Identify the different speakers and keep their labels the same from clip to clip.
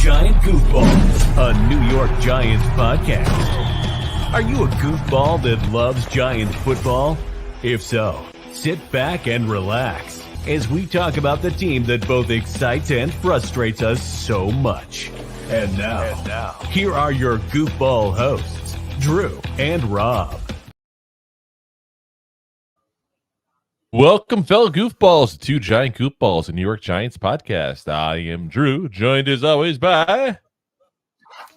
Speaker 1: Giant Goofballs, a New York Giants podcast. Are you a goofball that loves Giants football? If so, sit back and relax as we talk about the team that both excites and frustrates us so much. And now, here are your goofball hosts, Drew and Rob.
Speaker 2: Welcome, fellow goofballs, to Giant Goofballs, a New York Giants podcast. I am Drew, joined as always by...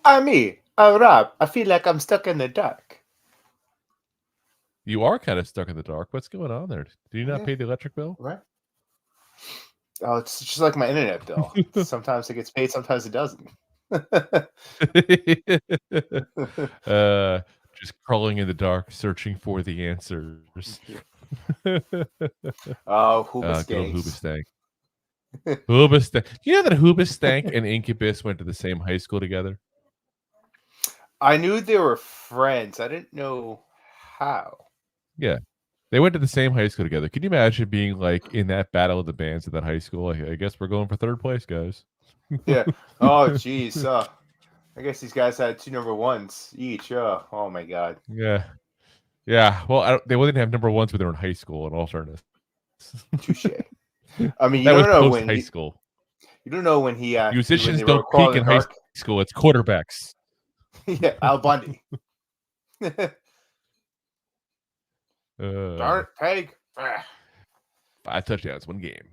Speaker 3: I'm me, Rob. I feel like I'm stuck in the dark.
Speaker 2: You are kind of stuck in the dark. What's going on there? Do you not pay the electric bill?
Speaker 3: Right. Oh, it's just like my internet bill. Sometimes it gets paid, sometimes it doesn't.
Speaker 2: Just crawling in the dark, searching for the answers.
Speaker 3: Oh,
Speaker 2: Hoobastank. Hoobastank. You know that Hoobastank and Incubus went to the same high school together?
Speaker 3: I knew they were friends. I didn't know how.
Speaker 2: Yeah. They went to the same high school together. Can you imagine being like in that battle of the bands at that high school? I guess we're going for third place, guys.
Speaker 3: Yeah. Oh, geez. I guess these guys had 2 number ones each. Oh my God.
Speaker 2: Yeah. Yeah. Well, they didn't have number ones when they were in high school, in all fairness.
Speaker 3: Touche. I mean, you
Speaker 2: that
Speaker 3: don't
Speaker 2: was
Speaker 3: know
Speaker 2: post
Speaker 3: when
Speaker 2: high school.
Speaker 3: You don't know when he
Speaker 2: musicians don't peak in high school. It's quarterbacks.
Speaker 3: Yeah, Al Bundy. Dart Peg.
Speaker 2: 5 touchdowns, 1 game.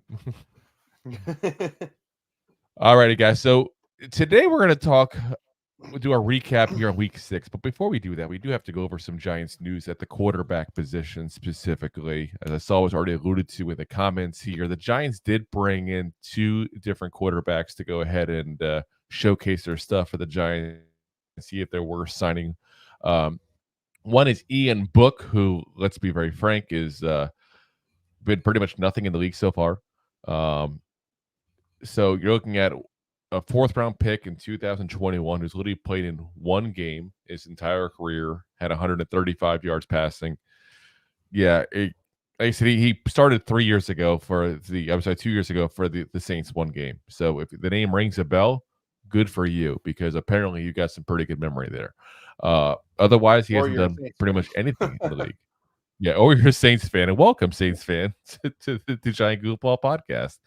Speaker 2: All righty, guys. So today we're going to do a recap here on week 6. But before we do that, we do have to go over some Giants news at the quarterback position specifically. As I saw was already alluded to in the comments here, the Giants did bring in 2 different quarterbacks to go ahead and showcase their stuff for the Giants and see if they're worth signing. One is Ian Book, who, let's be very frank, is been pretty much nothing in the league so far. So you're looking at a 4th-round pick in 2021 who's literally played in 1 game his entire career, had 135 yards passing. Yeah, like I said, he started 2 years ago for the Saints 1 game. So if the name rings a bell, good for you, because apparently you got some pretty good memory there. Otherwise, he hasn't done pretty much anything in the league. Yeah, or you're a Saints fan, and welcome, Saints fan, to the Giant Goofball podcast.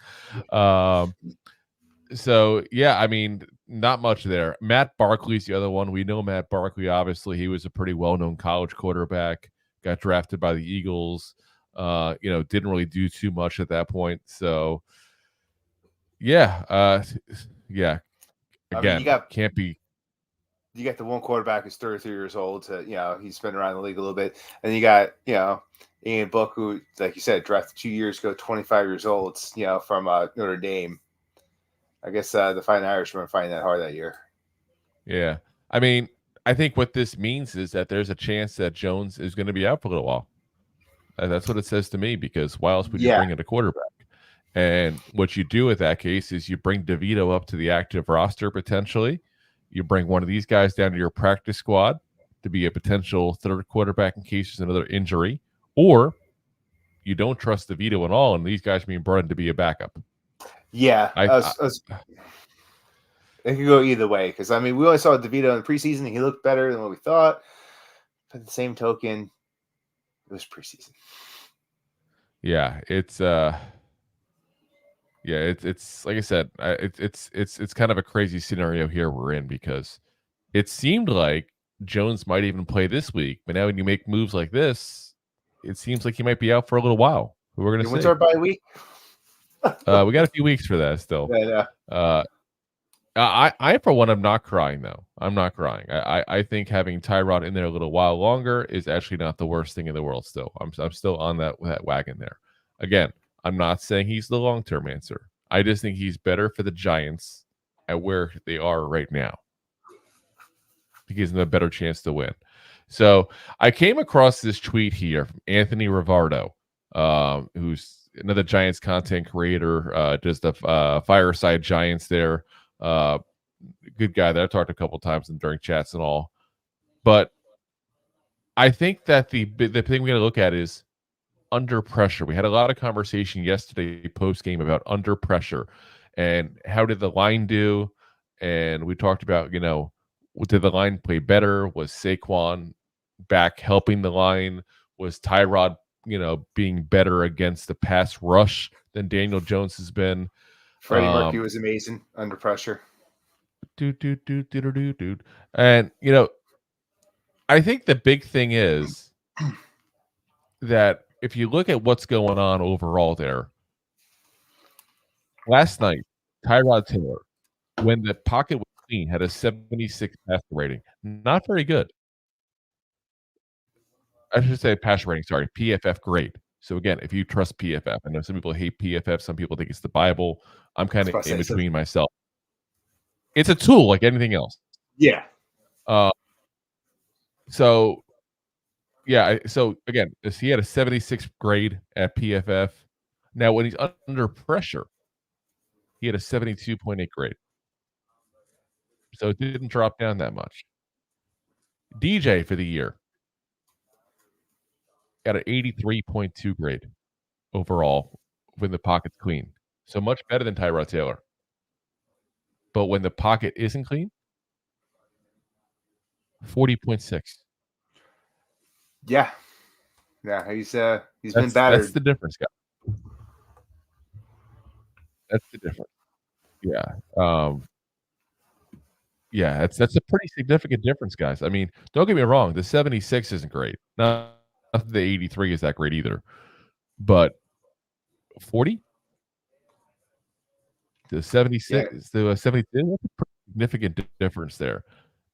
Speaker 2: So, yeah, I mean, not much there. Matt Barkley's the other one. We know Matt Barkley, obviously. He was a pretty well-known college quarterback, got drafted by the Eagles, didn't really do too much at that point. So, yeah, again, can't be.
Speaker 3: You got the one quarterback who's 33 years old. He's been around the league a little bit. And you got, Ian Book, who, like you said, drafted 2 years ago, 25 years old, from Notre Dame. I guess the Fighting Irishman finding that hard that year.
Speaker 2: Yeah. I mean, I think what this means is that there's a chance that Jones is going to be out for a little while. That's what it says to me, because why else would you bring in a quarterback? And what you do with that case is you bring DeVito up to the active roster potentially. You bring one of these guys down to your practice squad to be a potential 3rd quarterback in case there's another injury, or you don't trust DeVito at all, and these guys are being brought in to be a backup.
Speaker 3: Yeah, it could go either way, because we only saw DeVito in the preseason, and he looked better than what we thought. But the same token, it was preseason.
Speaker 2: Yeah, it's like I said, it's kind of a crazy scenario here we're in, because it seemed like Jones might even play this week, but now when you make moves like this, it seems like he might be out for a little while. We're going to see.
Speaker 3: When's our bye week?
Speaker 2: We got a few weeks for that still.
Speaker 3: Yeah.
Speaker 2: I for one, I'm not crying though. I'm not crying. I think having Tyrod in there a little while longer is actually not the worst thing in the world. Still, I'm still on that wagon there. Again, I'm not saying he's the long-term answer. I just think he's better for the Giants at where they are right now. He gives them a better chance to win. So I came across this tweet here from Anthony Rivardo, who's another Giants content creator, does the Fireside Giants there. Good guy that I've talked to a couple times during chats and all. But I think that the thing we got to look at is under pressure. We had a lot of conversation yesterday post game about under pressure and how did the line do, And we talked about, did the line play better? Was Saquon back helping the line? Was Tyrod, being better against the pass rush than Daniel Jones has been?
Speaker 3: Freddie Mercury was amazing under pressure.
Speaker 2: Dude. And, I think the big thing is that if you look at what's going on overall there, last night, Tyrod Taylor, when the pocket was clean, had a 76 passer rating. Not very good. I should say passer rating, sorry, PFF grade. So again, if you trust PFF, I know some people hate PFF, some people think it's the Bible. I'm kind of in between myself. It's a tool like anything else.
Speaker 3: Yeah.
Speaker 2: So again, he had a 76 grade at PFF. Now, when he's under pressure, he had a 72.8 grade. So it didn't drop down that much. DJ for the year got an 83.2 grade overall when the pocket's clean. So much better than Tyrod Taylor. But when the pocket isn't clean, 40.6.
Speaker 3: Yeah. Yeah, he's been battered.
Speaker 2: That's the difference, guys. That's the difference. Yeah. Yeah, that's a pretty significant difference, guys. I mean, don't get me wrong, the 76 isn't great. Not the 83 is that great either. But 40? The 76, the 72, that's a pretty significant difference there.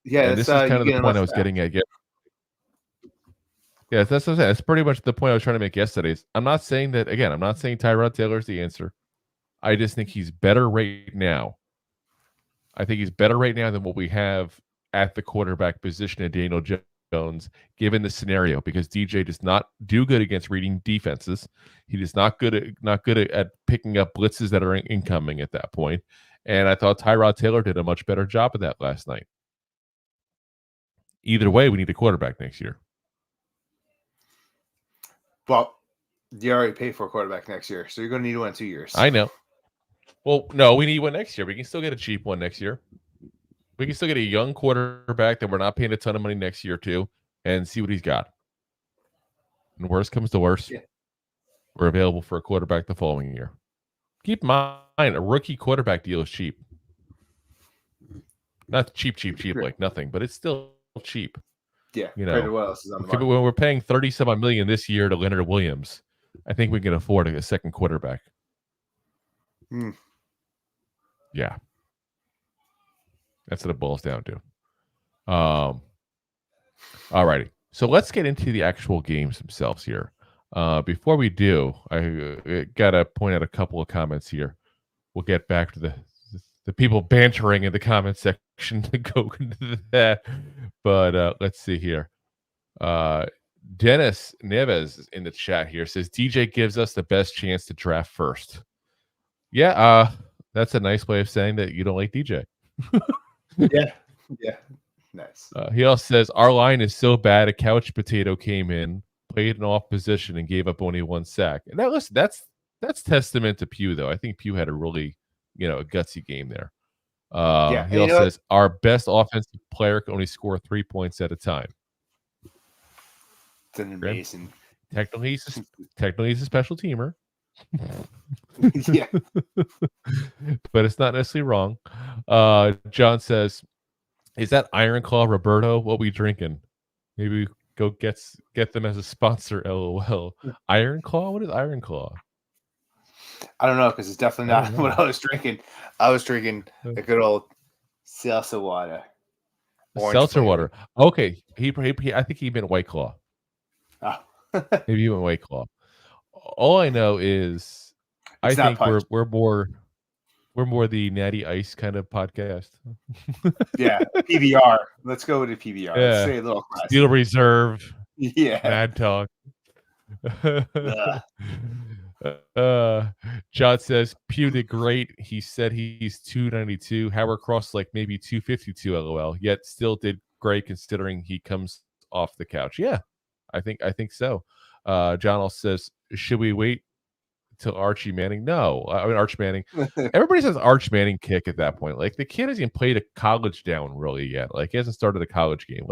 Speaker 3: Yeah,
Speaker 2: and this is kind of the point I was getting at. Yeah, that's what I'm saying. That's pretty much the point I was trying to make yesterday. I'm not saying that, again, I'm not saying Tyrod Taylor is the answer. I just think he's better right now. I think he's better right now than what we have at the quarterback position in Daniel Jones, given the scenario, because DJ does not do good against reading defenses. He is not good at picking up blitzes that are incoming at that point. And I thought Tyrod Taylor did a much better job of that last night. Either way, we need a quarterback next year.
Speaker 3: Well, you already paid for a quarterback next year, so you're going to need one in 2 years.
Speaker 2: I know. Well, no, we need one next year. We can still get a cheap one next year. We can still get a young quarterback that we're not paying a ton of money next year to, and see what he's got. And worst comes to worst, we're available for a quarterback the following year. Keep in mind, a rookie quarterback deal is cheap. Not cheap like nothing, but it's still cheap.
Speaker 3: Yeah, what else is on the market.
Speaker 2: When we're paying $30-some million this year to Leonard Williams, I think we can afford a second quarterback. Yeah. That's what it boils down to. All righty. So let's get into the actual games themselves here. Before we do, I got to point out a couple of comments here. We'll get back to the people bantering in the comment section to go into that. But let's see here. Dennis Neves in the chat here says, DJ gives us the best chance to draft first. Yeah, that's a nice way of saying that you don't like DJ.
Speaker 3: Yeah. Nice.
Speaker 2: He also says, our line is so bad, a couch potato came in, played an off position, and gave up only one sack. And that's testament to Pugh, though. I think Pugh had a really, a gutsy game there. He also says, our best offensive player can only score 3 points at a time.
Speaker 3: It's amazing.
Speaker 2: Technically, he's a special teamer.
Speaker 3: Yeah.
Speaker 2: But it's not necessarily wrong. John says, is that Iron Claw Roberto? What we drinking? Maybe go get them as a sponsor, LOL. Iron Claw? What is Iron Claw?
Speaker 3: I don't know, because it's definitely not what I was drinking. I was drinking a good old seltzer water.
Speaker 2: Seltzer water. Okay. He I think he meant White Claw.
Speaker 3: Oh.
Speaker 2: Maybe he meant White Claw. All I know is I think we're more the Natty Ice kind of podcast.
Speaker 3: Yeah, PBR. Let's go with the PBR.
Speaker 2: Yeah.
Speaker 3: Let's say a little classic.
Speaker 2: Steel Reserve.
Speaker 3: Yeah.
Speaker 2: Mad Talk. John says Pugh did great. He said he's 292. Howard Cross like maybe 252. LOL. Yet still did great considering he comes off the couch. Yeah, I think so. John also says, should we wait till Archie Manning. No, I mean Arch Manning. Everybody says Arch Manning kick at that point. Like the kid hasn't even played a college down really yet. Like he hasn't started a college game.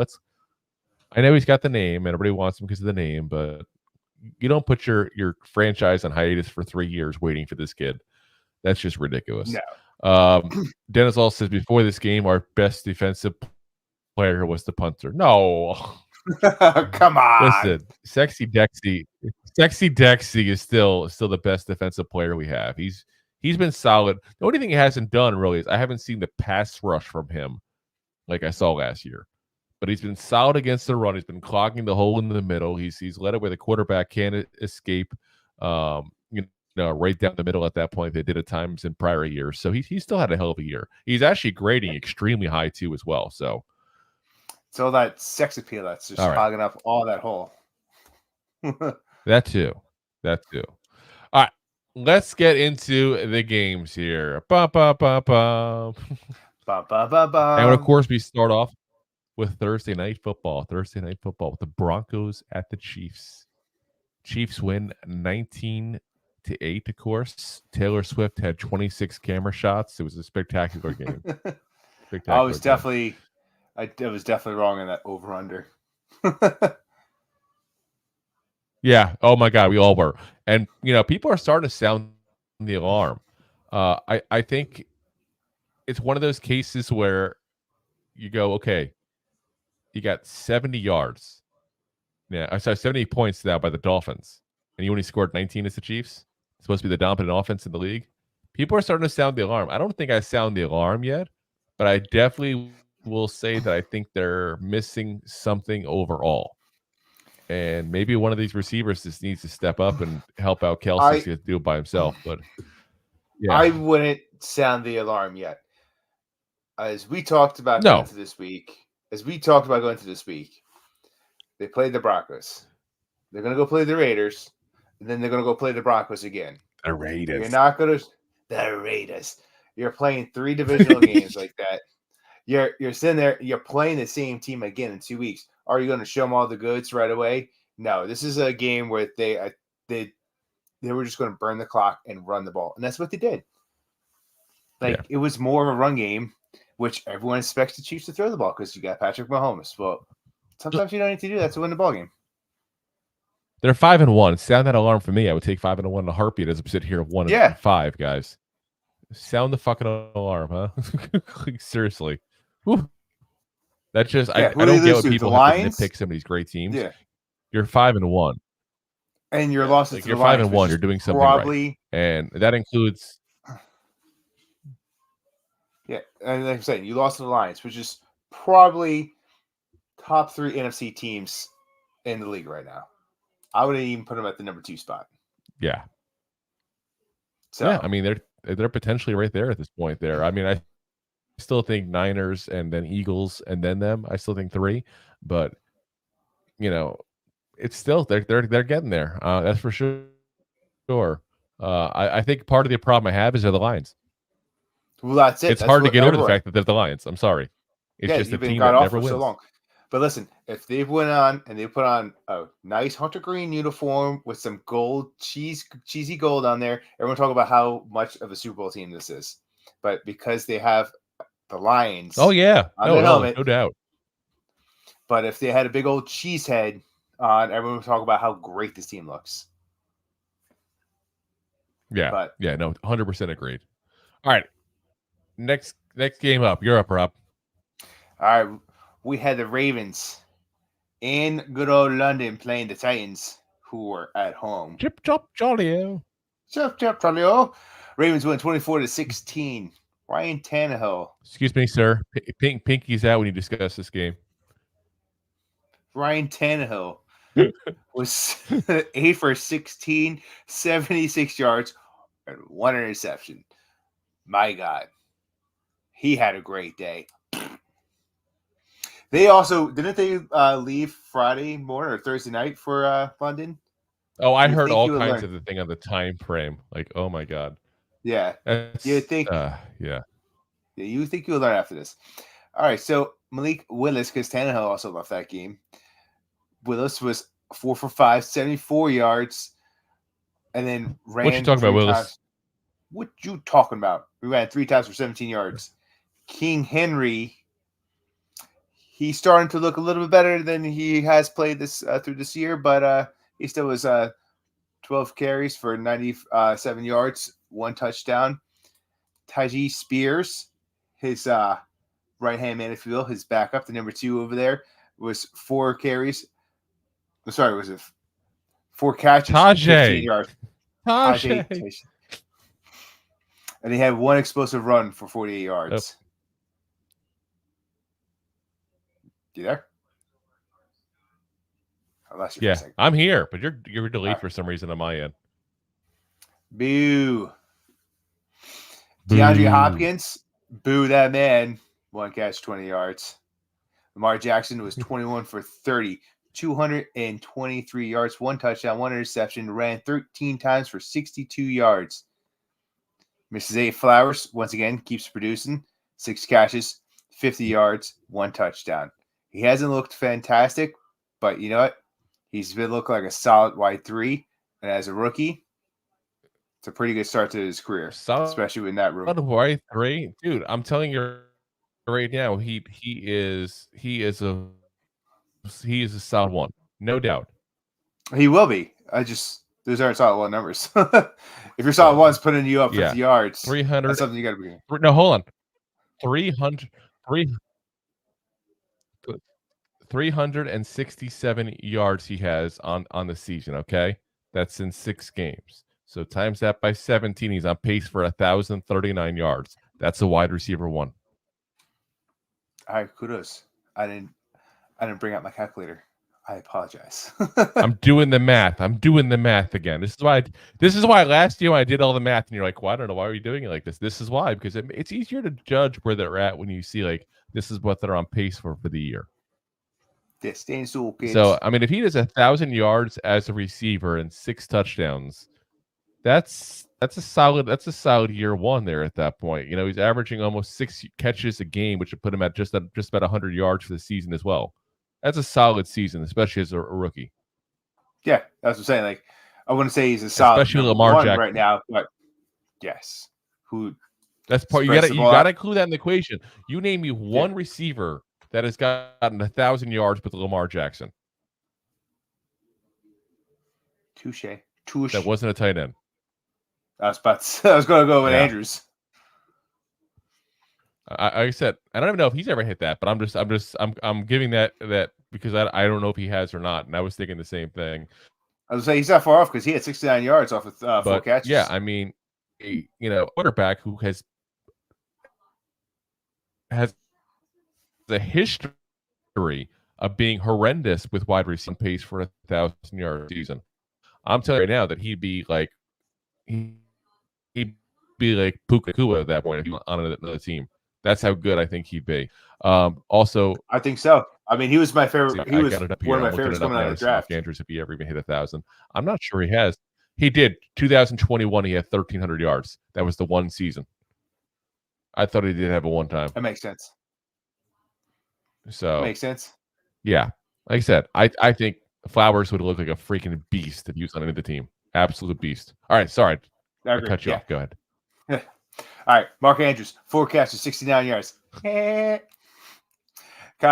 Speaker 2: I know he's got the name, and everybody wants him because of the name, but you don't put your franchise on hiatus for 3 years waiting for this kid. That's just ridiculous.
Speaker 3: No.
Speaker 2: Dennis all says before this game, our best defensive player was the punter. No.
Speaker 3: Come on.
Speaker 2: Listen, Sexy Dexy is still the best defensive player we have. He's been solid. The only thing he hasn't done really is I haven't seen the pass rush from him like I saw last year. But he's been solid against the run. He's been clogging the hole in the middle. He's led it where the quarterback can't escape. Right down the middle at that point. They did at times in prior years. So he still had a hell of a year. He's actually grading extremely high too as well. So
Speaker 3: it's all that sex appeal that's just hogging up all that hole.
Speaker 2: That too. All right. Let's get into the games here. Ba, ba, ba, ba.
Speaker 3: Ba, ba, ba, ba.
Speaker 2: And of course, we start off with Thursday night football with the Broncos at the Chiefs. Chiefs win 19-8, of course. Taylor Swift had 26 camera shots. It was a spectacular game.
Speaker 3: I was definitely wrong in that over-under.
Speaker 2: Yeah. Oh my God, we all were. And people are starting to sound the alarm. I think it's one of those cases where you go, okay, you got 70 yards. Yeah, I saw 70 points now by the Dolphins, and you only scored 19 as the Chiefs. It's supposed to be the dominant offense in the league. People are starting to sound the alarm. I don't think I sound the alarm yet, but I definitely will say that I think they're missing something overall. And maybe one of these receivers just needs to step up and help out Kelsey to do it by himself. But yeah,
Speaker 3: I wouldn't sound the alarm yet. As we talked about going into this week, they played the Broncos. They're going to go play the Raiders, and then they're going to go play the Broncos again.
Speaker 2: The Raiders.
Speaker 3: You're not going to – the Raiders. You're playing 3 divisional games like that. You're sitting there. You're playing the same team again in 2 weeks. Are you going to show them all the goods right away? No. This is a game where they were just going to burn the clock and run the ball, and that's what they did. It was more of a run game, which everyone expects the Chiefs to throw the ball because you got Patrick Mahomes. Well, sometimes you don't need to do that to win the ball game.
Speaker 2: They're 5-1. Sound that alarm for me. I would take 5-1 in a heartbeat as I sit here 1-5, guys. Sound the fucking alarm, huh? Seriously. Whew. That's just I don't get what people have to nitpick some of these great teams.
Speaker 3: Yeah.
Speaker 2: You're 5-1.
Speaker 3: And your losses to
Speaker 2: you're
Speaker 3: the Lions,
Speaker 2: 5-1, you're doing something right. And that includes
Speaker 3: and like I'm saying, you lost to the Lions, which is probably top 3 NFC teams in the league right now. I wouldn't even put them at the number 2 spot.
Speaker 2: Yeah.
Speaker 3: So
Speaker 2: yeah, I mean they're potentially right there at this point there. I mean, I still think Niners and then Eagles and then them. I still think 3, but it's still they're getting there. That's for sure. I think part of the problem I have is they're the Lions.
Speaker 3: Well, that's it.
Speaker 2: It's hard to get over the fact that they're the Lions. I'm sorry. It's just a team that never wins.
Speaker 3: So long. But listen, if they went on and they put on a nice hunter green uniform with some gold, cheesy gold on there, everyone talk about how much of a Super Bowl team this is. But because they have the Lions,
Speaker 2: on their helmet, no doubt.
Speaker 3: But if they had a big old cheese head on, everyone would talk about how great this team looks.
Speaker 2: Yeah, 100% agreed. All right, next game up. You're up, Rob.
Speaker 3: All right. We had the Ravens in good old London playing the Titans, who were at home.
Speaker 2: Chip, chop, jolly-o.
Speaker 3: Chip, chop, jolly-o. Ravens win 24-16. Ryan Tannehill.
Speaker 2: Excuse me, sir. Pinky's out when you discuss this game.
Speaker 3: Ryan Tannehill was 8 for 16, 76 yards, and 1 interception. My God. He had a great day. They also didn't they leave Friday morning or Thursday night for London?
Speaker 2: Oh, I heard all kinds of the thing on the time frame. Like, oh my God.
Speaker 3: Yeah. You think?
Speaker 2: Yeah.
Speaker 3: You think you'll learn after this? All right. So Malik Willis, because Tannehill also left that game. Willis was 4 for 5, 74 yards, and then ran
Speaker 2: What you talking about,
Speaker 3: 3
Speaker 2: Willis?
Speaker 3: times. What you talking about? We ran 3 times for 17 yards. King Henry, he's starting to look a little bit better than he has played this through this year, but he still was 12 carries for 97 yards, 1 touchdown. Tajee Spears, his right-hand man, if you will, his backup, the number 2 over there, was 4 carries. I'm sorry, was it 4 catches, 15 yards. Tajee. And he had 1 explosive run for 48 yards. You there? I lost you for a
Speaker 2: Yeah,
Speaker 3: second.
Speaker 2: I'm here, but you're delayed for some reason on my end.
Speaker 3: Boo. DeAndre Hopkins, boo that man. 1 catch, 20 yards. Lamar Jackson was 21 for 30, 223 yards, 1 touchdown, 1 interception, ran 13 times for 62 yards. Mrs. A. Flowers, once again, keeps producing. 6 catches, 50 yards, 1 touchdown. He hasn't looked fantastic, but you know what? He's been looking like a solid wide 3. And as a rookie, it's a pretty good start to his career, especially in that room.
Speaker 2: Wide 3, dude. I'm telling you right now, he is a solid 1, no doubt.
Speaker 3: He will be. Those aren't solid 1 numbers. If your solid 1's putting you up 50 yards,
Speaker 2: 300.
Speaker 3: that's something you got to be.
Speaker 2: No, hold on. 367 yards he has on the season. Okay, that's in 6 games. So times that by 17, he's on pace for 1,039 yards. That's a wide receiver 1.
Speaker 3: All right, kudos. I didn't bring out my calculator. I apologize.
Speaker 2: I'm doing the math. again. This is why last year I did all the math, and you're like, well, I don't know why are you doing it like this. This is why, because it's easier to judge where they're at when you see like this is what they're on pace for the year. So I mean, if he does 1,000 yards as a receiver and 6 touchdowns, that's a solid year 1 there at that point. You know, he's averaging almost 6 catches a game, which would put him at just about 100 yards for the season as well. That's a solid season, especially as a rookie.
Speaker 3: Yeah, that's what I'm saying. Like, I wouldn't say he's a solid
Speaker 2: especially Lamar
Speaker 3: 1
Speaker 2: Jackson
Speaker 3: right now, but yes,
Speaker 2: that's part. You gotta include that in the equation. You name me one receiver that has gotten 1,000 yards with Lamar Jackson.
Speaker 3: Touche.
Speaker 2: That wasn't a tight end.
Speaker 3: I was going to go with Andrews.
Speaker 2: I said I don't even know if he's ever hit that, but I'm giving that because I don't know if he has or not, and I was thinking the same thing.
Speaker 3: I was saying he's not far off because he had 69 yards off of 4 catches.
Speaker 2: Yeah, I mean, quarterback who has the history of being horrendous with wide receiver pace for 1,000 yard season. I'm telling you right now that he'd be like Puka Nakua at that point if he was on another team. That's how good I think he'd be. Also,
Speaker 3: I think so. I mean, he was my favorite. He was one of my favorites coming out of the draft.
Speaker 2: Andrews, if he ever even hit 1,000, I'm not sure he has. He did. 2021, he had 1,300 yards. That was the one season. I thought he did have a one time.
Speaker 3: That makes sense.
Speaker 2: So
Speaker 3: makes sense.
Speaker 2: Yeah, like I said, I think Flowers would look like a freaking beast if he was on the team. Absolute beast. All right, sorry, I cut you off. Go ahead.
Speaker 3: All right, Mark Andrews, 4 catches, 69 yards. Kyle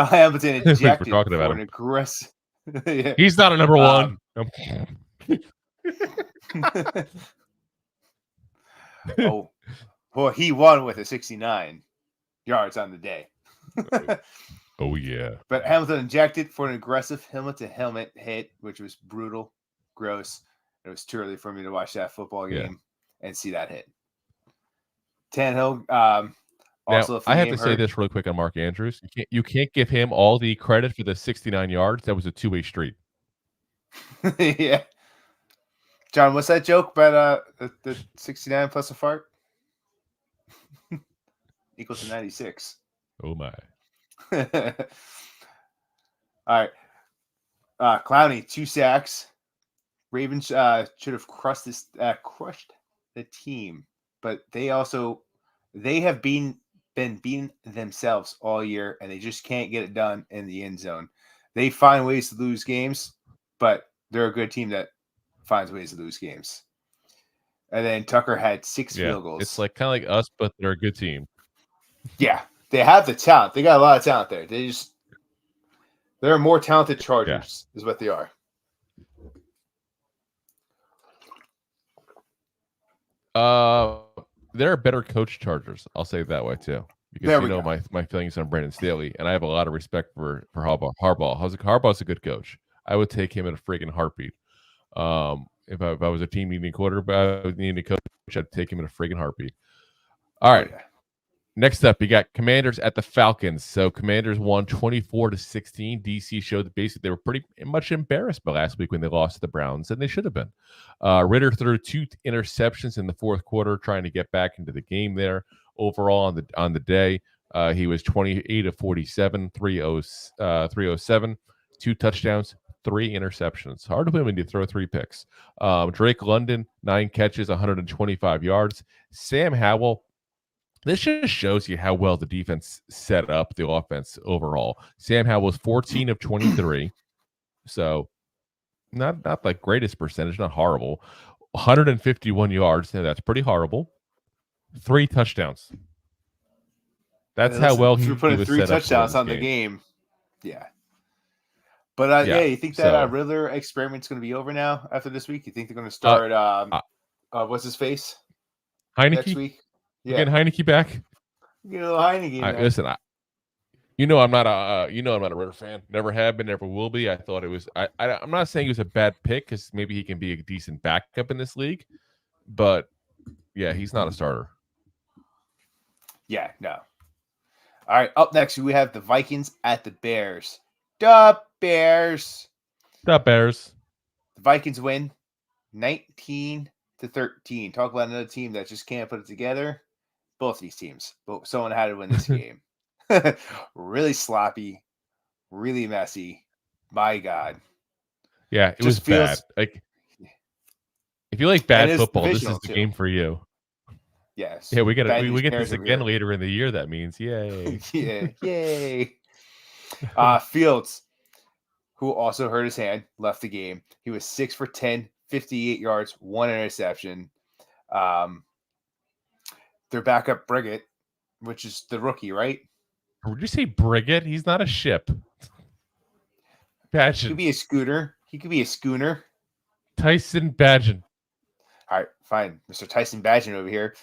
Speaker 3: Hamilton ejected for an aggressive.
Speaker 2: Yeah. He's not a number 1.
Speaker 3: Oh, well, he won with a 69 yards on the day.
Speaker 2: Oh yeah.
Speaker 3: But Hamilton ejected for an aggressive helmet-to-helmet hit, which was brutal, gross. It was too early for me to watch that football game and see that hit. Tannehill, also,
Speaker 2: now, I have to say this really quick on Mark Andrews. You can't give him all the credit for the 69 yards. That was a two-way street.
Speaker 3: Yeah. John, what's that joke about the 69 plus a fart? Equals to 96.
Speaker 2: Oh, my.
Speaker 3: All right. Clowney, 2 sacks. Ravens should have crushed the team, but they have been beating themselves all year, and they just can't get it done in the end zone. They find ways to lose games, but they're a good team that finds ways to lose games. And then Tucker had 6
Speaker 2: Yeah,
Speaker 3: field goals.
Speaker 2: it's like kind of like us, but they're a good team.
Speaker 3: Yeah, they have the talent. They got a lot of talent there. They're more talented Chargers, is what they are.
Speaker 2: They're a better coach Chargers. I'll say it that way too, because
Speaker 3: There
Speaker 2: you
Speaker 3: we
Speaker 2: know
Speaker 3: go.
Speaker 2: my feelings on Brandon Staley, and I have a lot of respect for Harbaugh. Harbaugh's a good coach. I would take him in a friggin' heartbeat. If I was a team needing a quarterback, needing a coach, I'd take him in a friggin' heartbeat. All right.
Speaker 3: Oh, yeah.
Speaker 2: Next up, you got Commanders at the Falcons. So Commanders won 24-16. DC showed that basically they were pretty much embarrassed by last week when they lost to the Browns, and they should have been. Ritter threw 2 interceptions in the fourth quarter, trying to get back into the game there. Overall on the day, he was 28 of 47, 307, 2 touchdowns, 3 interceptions. Hard to win when you throw 3 picks. Drake London, 9 catches, 125 yards. Sam Howell. This just shows you how well the defense set up the offense overall. Sam Howell was 14 of 23. So not like greatest percentage, not horrible. 151 yards. Now that's pretty horrible. 3 touchdowns. That's how well he
Speaker 3: putting
Speaker 2: was
Speaker 3: 3
Speaker 2: set up for
Speaker 3: touchdowns on the game. Yeah. But you think that Riddler experiment's going to be over now after this week? You think they're going to start what's his face?
Speaker 2: Heineke
Speaker 3: next week?
Speaker 2: Yeah. Getting Heineke back.
Speaker 3: Heineke.
Speaker 2: Listen, I'm not a Ritter fan. Never have been, never will be. I thought it was. I'm not saying it was a bad pick because maybe he can be a decent backup in this league, but yeah, he's not a starter.
Speaker 3: Yeah, no. All right, up next we have the Vikings at the Bears. The Bears.
Speaker 2: The
Speaker 3: Vikings win 19-13. Talk about another team that just can't put it together. Both these teams, but someone had to win this game. Really sloppy, really messy. My God.
Speaker 2: Yeah, it was bad. Like, if you like bad football, this is the game for you.
Speaker 3: Yes.
Speaker 2: Yeah, we get this again later in the year. That means yay.
Speaker 3: Yeah, yay. Fields, who also hurt his hand, left the game. He was 6 for 10, 58 yards, 1 interception. Their backup Brigitte, which is the rookie, right?
Speaker 2: Would you say Brigitte? He's not a ship. Badgen.
Speaker 3: He could be a schooner.
Speaker 2: Tyson Badgen.
Speaker 3: All right, fine. Mr. Tyson Badgen over here.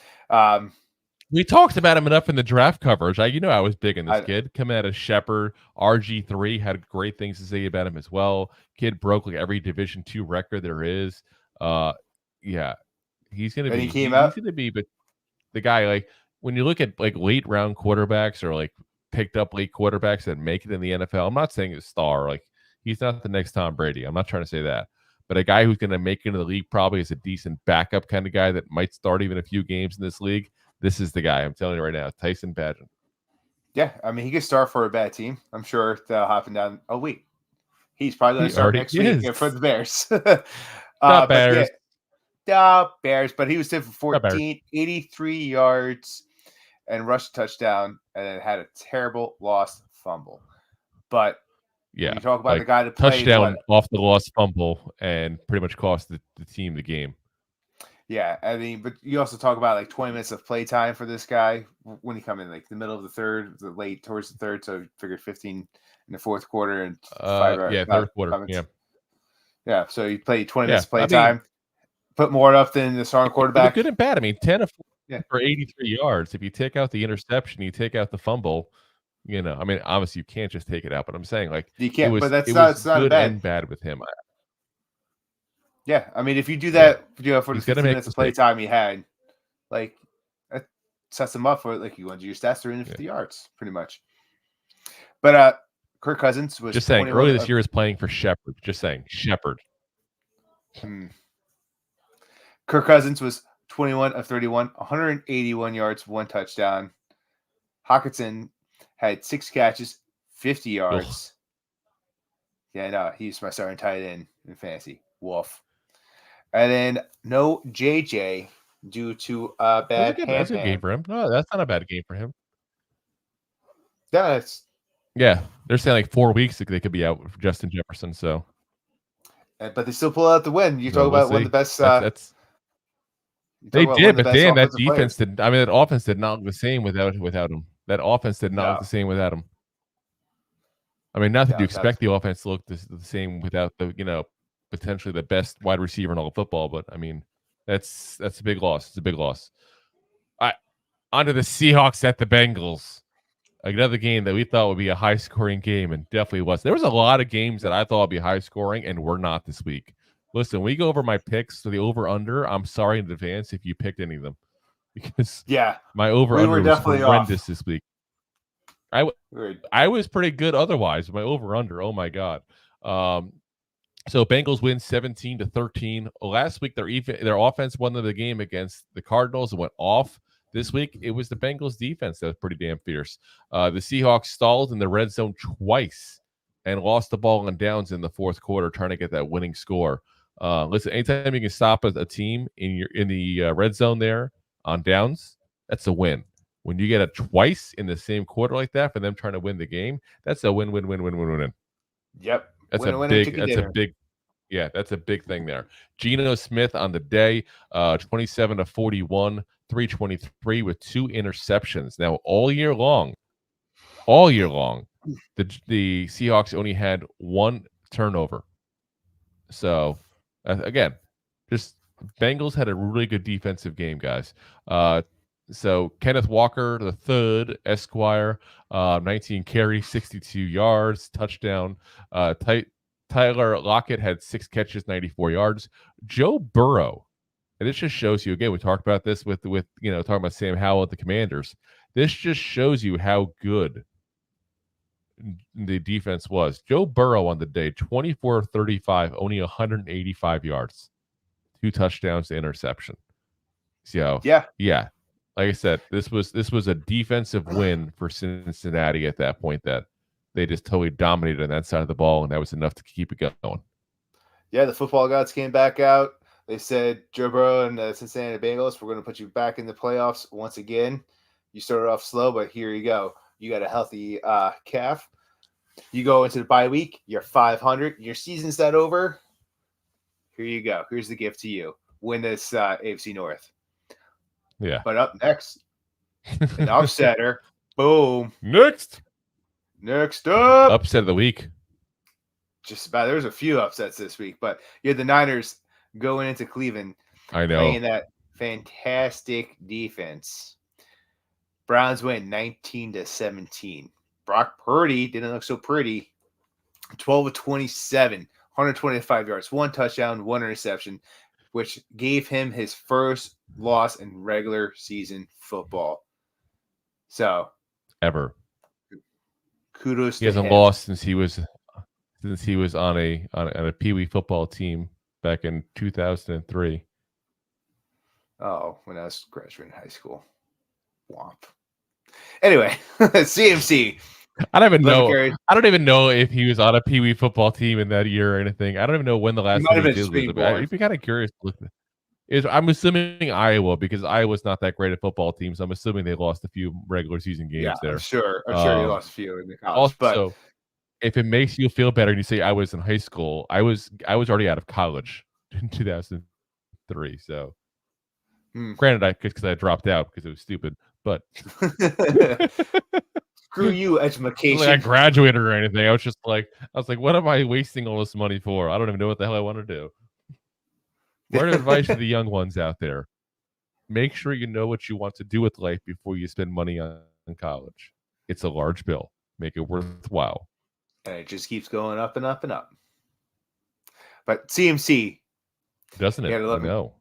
Speaker 2: We talked about him enough in the draft coverage. I was big in this kid. Coming out of Shepherd, RG3 had great things to say about him as well. Kid broke like every Division II record there is. Yeah, he's gonna be. He's gonna be, but the guy, like, when you look at like late round quarterbacks or like picked up late quarterbacks that make it in the NFL, I'm not saying a star. Like, he's not the next Tom Brady. I'm not trying to say that. But a guy who's going to make it into the league probably is a decent backup kind of guy that might start even a few games in this league. This is the guy. I'm telling you right now, Tyson Badgen.
Speaker 3: Yeah, I mean, he could start for a bad team. I'm sure that'll happen down. Oh, wait. He's probably going to start next week for the Bears.
Speaker 2: Bears.
Speaker 3: The Bears. But he was 10 for 14, 83 yards, and rushed a touchdown, and then had a terrible lost fumble. But
Speaker 2: yeah,
Speaker 3: you talk about the guy that played
Speaker 2: touchdown off the lost fumble and pretty much cost the team the game.
Speaker 3: Yeah, I mean, but you also talk about like 20 minutes of play time for this guy when he come in, like the middle of the third, late towards the third. So figured 15 in the fourth quarter and
Speaker 2: third quarter.
Speaker 3: Yeah. So he played 20 minutes of play time, put more up than the starting quarterback.
Speaker 2: Good and bad. I mean, 10 of 4 for 83 yards. If you take out the interception, you take out the fumble. I mean, obviously you can't just take it out, but I'm saying like
Speaker 3: you can't.
Speaker 2: But
Speaker 3: that's not
Speaker 2: good
Speaker 3: bad.
Speaker 2: And bad with him.
Speaker 3: Yeah, I mean, if you do that, for the 15 minutes of play time he had, like, that sets him up for like you want to do your stats 350 yards, pretty much. But Kirk Cousins was
Speaker 2: just saying early this year is playing for Shepherd. Just saying Shepherd.
Speaker 3: Kirk Cousins was 21 of 31, 181 yards, 1 touchdown. Hawkinson had 6 catches, 50 yards. Yeah, no, he's my starting tight end in fantasy. Wolf. And then no JJ due to a bad hand.
Speaker 2: That's a good game for him. No, that's not a bad game for him.
Speaker 3: Yeah,
Speaker 2: they're saying like 4 weeks they could be out with Justin Jefferson. So,
Speaker 3: but they still pull out the win. You talk about one of the best.
Speaker 2: They
Speaker 3: Talk about one
Speaker 2: did,
Speaker 3: of the
Speaker 2: but
Speaker 3: best
Speaker 2: damn, that
Speaker 3: offensive
Speaker 2: defense
Speaker 3: players.
Speaker 2: did. I mean, that offense did not look the same without him. That offense did not look
Speaker 3: No,
Speaker 2: the same without him. I mean, not that
Speaker 3: no,
Speaker 2: you expect the offense to look the same without the potentially the best wide receiver in all of football, but I mean, that's a big loss. It's a big loss. All right, on to the Seahawks at the Bengals. Another game that we thought would be a high-scoring game, and definitely was. There was a lot of games that I thought would be high-scoring, and were not this week. Listen, we go over my picks to the over/under. I'm sorry in advance if you picked any of them, because
Speaker 3: yeah,
Speaker 2: my
Speaker 3: we
Speaker 2: over/under
Speaker 3: were
Speaker 2: was
Speaker 3: definitely
Speaker 2: horrendous
Speaker 3: off.
Speaker 2: this week.
Speaker 3: We were,
Speaker 2: I was pretty good otherwise. My over/under, oh my god. So Bengals win 17-13. Last week their offense won the game against the Cardinals and went off. This week it was the Bengals defense that was pretty damn fierce. The Seahawks stalled in the red zone twice and lost the ball on downs in the fourth quarter, trying to get that winning score. Listen, anytime you can stop a team in the red zone there on downs, that's a win. When you get it twice in the same quarter like that for them trying to win the game, that's a win.
Speaker 3: yep.
Speaker 2: That's
Speaker 3: Winner,
Speaker 2: a
Speaker 3: winner,
Speaker 2: big.
Speaker 3: chicken
Speaker 2: That's
Speaker 3: dinner.
Speaker 2: a big. Yeah, that's a big thing there. Geno Smith on the day, 27-41, 323 with 2 interceptions. Now all year long, the Seahawks only had 1 turnover. So again, just Bengals had a really good defensive game, guys. So Kenneth Walker the third, Esquire, 19 carries, 62 yards, touchdown. Tyler Lockett had 6 catches, 94 yards. Joe Burrow, and this just shows you again. We talked about this with talking about Sam Howell at the Commanders. This just shows you how good the defense was. Joe Burrow on the day, 24-35, only 185 yards, 2 touchdowns to interception. So yeah. Like I said, this was a defensive win for Cincinnati at that point that they just totally dominated on that side of the ball, and that was enough to keep it going.
Speaker 3: Yeah, the football gods came back out. They said, Joe Burrow and the Cincinnati Bengals, we're going to put you back in the playoffs once again. You started off slow, but here you go. You got a healthy calf. You go into the bye week. You're 500. Your season's not over. Here you go. Here's the gift to you. Win this AFC North.
Speaker 2: Yeah.
Speaker 3: But up next, an upsetter. Boom.
Speaker 2: Next
Speaker 3: up.
Speaker 2: Upset of the week.
Speaker 3: Just about. There's a few upsets this week, but you had the Niners going into Cleveland.
Speaker 2: I know.
Speaker 3: Playing that fantastic defense. Browns win 19-17. Brock Purdy didn't look so pretty. 12 of 27, 125 yards, 1 touchdown, 1 interception, which gave him his first loss in regular season football. So,
Speaker 2: ever.
Speaker 3: Kudos
Speaker 2: he
Speaker 3: to
Speaker 2: hasn't
Speaker 3: him.
Speaker 2: lost since he was on a Pee Wee football team back in 2003.
Speaker 3: Oh, when I was graduating high school. Womp. Anyway, CMC.
Speaker 2: I don't even know if he was on a Pee Wee football team in that year or anything. I don't even know when the last time he did was. I'd be kind of curious to look at. I'm assuming Iowa, because Iowa's not that great at football teams. I'm assuming they lost a few regular season games there.
Speaker 3: I'm sure he lost a few in the college.
Speaker 2: Also, if it makes you feel better and you say I was in high school, I was already out of college in 2003. So, granted, because I dropped out because it was stupid, but
Speaker 3: screw you, education.
Speaker 2: Like I graduated or anything. I was like, what am I wasting all this money for? I don't even know what the hell I want to do. Word of advice to the young ones out there: make sure you know what you want to do with life before you spend money on college. It's a large bill. Make it worthwhile.
Speaker 3: And it just keeps going up and up and up. But CMC,
Speaker 2: doesn't it? I know.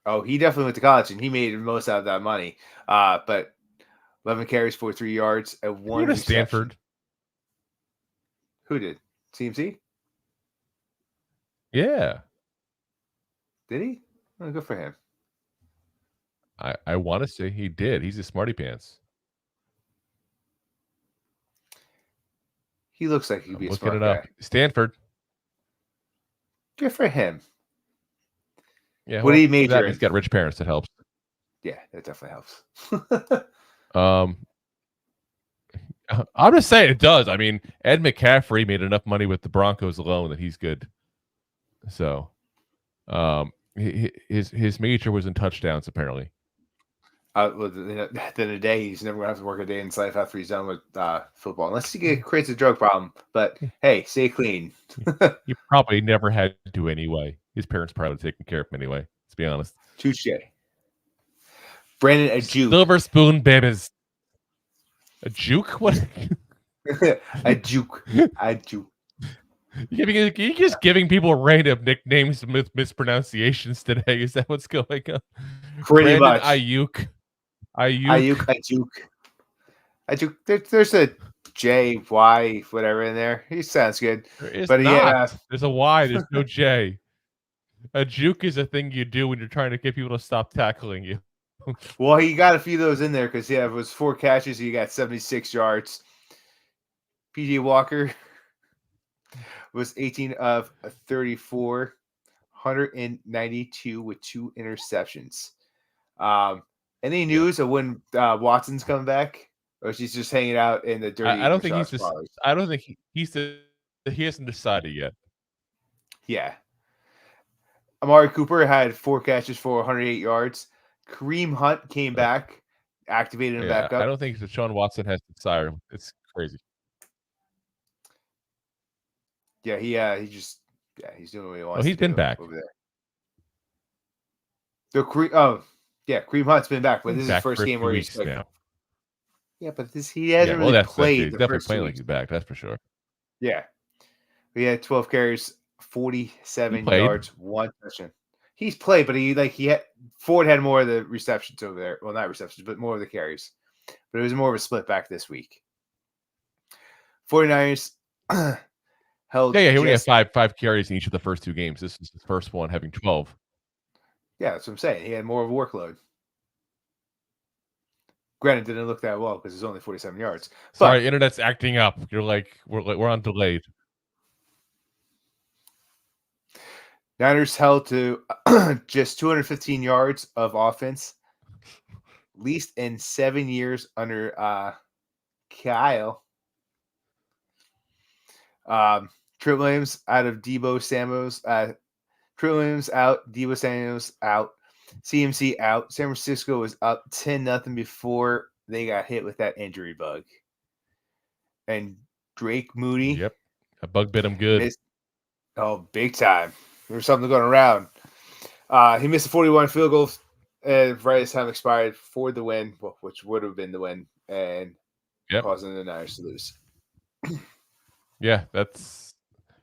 Speaker 3: Oh, he definitely went to college and he made the most out of that money. But 11 carries, 43 yards, and 1
Speaker 2: to Stanford.
Speaker 3: Who did? CMC?
Speaker 2: Yeah.
Speaker 3: Did he? Oh, good for him.
Speaker 2: I want to say he did. He's a smarty pants.
Speaker 3: He looks like he'd be a smart guy.
Speaker 2: Up. Stanford.
Speaker 3: Good for him.
Speaker 2: Yeah.
Speaker 3: What did he major in?
Speaker 2: He's got rich parents. That helps.
Speaker 3: Yeah, that definitely
Speaker 2: helps. I'm just saying it does. I mean, Ed McCaffrey made enough money with the Broncos alone that he's good. So, His major was in touchdowns, apparently.
Speaker 3: Well, at the end of the day, he's never going to have to work a day in his life after he's done with football, unless he creates a drug problem. But hey, stay clean.
Speaker 2: He probably never had to anyway. His parents probably taking care of him anyway. Let's be honest.
Speaker 3: Touche. Brandon, a juke.
Speaker 2: Silver spoon babies. A juke? What?
Speaker 3: a juke. A juke.
Speaker 2: You're just giving people random nicknames with mispronunciations today. Is that what's going on?
Speaker 3: Pretty
Speaker 2: Brandon
Speaker 3: much.
Speaker 2: Ayuk.
Speaker 3: A juke. There's a J, Y, whatever in there. He sounds good.
Speaker 2: It's
Speaker 3: but
Speaker 2: not.
Speaker 3: Yeah,
Speaker 2: there's a Y. There's no J. A juke is a thing you do when you're trying to get people to stop tackling you.
Speaker 3: Well, he got a few of those in there because it was 4 catches. He got 76 yards. PJ Walker was 18 of 34, 192 with 2 interceptions. Any news of when Watson's coming back, or she's just hanging out in the dirty?
Speaker 2: I don't think I don't think he hasn't decided yet.
Speaker 3: Yeah. Amari Cooper had 4 catches for 108 yards. Kareem Hunt came back, activated him back up.
Speaker 2: I don't think Deshaun Watson has decided. It's crazy.
Speaker 3: Yeah, he's doing what he wants.
Speaker 2: He's been back
Speaker 3: over there. Kareem Hunt's been back, but this is his first game where he's like,
Speaker 2: now.
Speaker 3: Yeah, but he hasn't really played.
Speaker 2: He's definitely playing like he's back. That's for sure.
Speaker 3: Yeah, he had 12 carries, 47 yards, 1 touchdown. He's played, but Ford had more of the receptions over there. Well, not receptions, but more of the carries. But it was more of a split back this week. 49ers held.
Speaker 2: Yeah, he only had five carries in each of the first 2 games. This is his first one having 12.
Speaker 3: Yeah, that's what I'm saying. He had more of a workload. Granted, didn't look that well because it's only 47 yards.
Speaker 2: Sorry, internet's acting up. You're like we're on delayed.
Speaker 3: Niners held to just 215 yards of offense, least in 7 years under Kyle. Trent Williams out of Debo Samuels. Trent Williams out. Debo Samuels out. CMC out. San Francisco was up 10-0 before they got hit with that injury bug. And Drake Moody.
Speaker 2: Yep. A bug bit him good.
Speaker 3: Big time. There's something going around. He missed a 41 field goal right as time expired for the win, which would have been the win, and causing the Niners to lose.
Speaker 2: Yeah, that's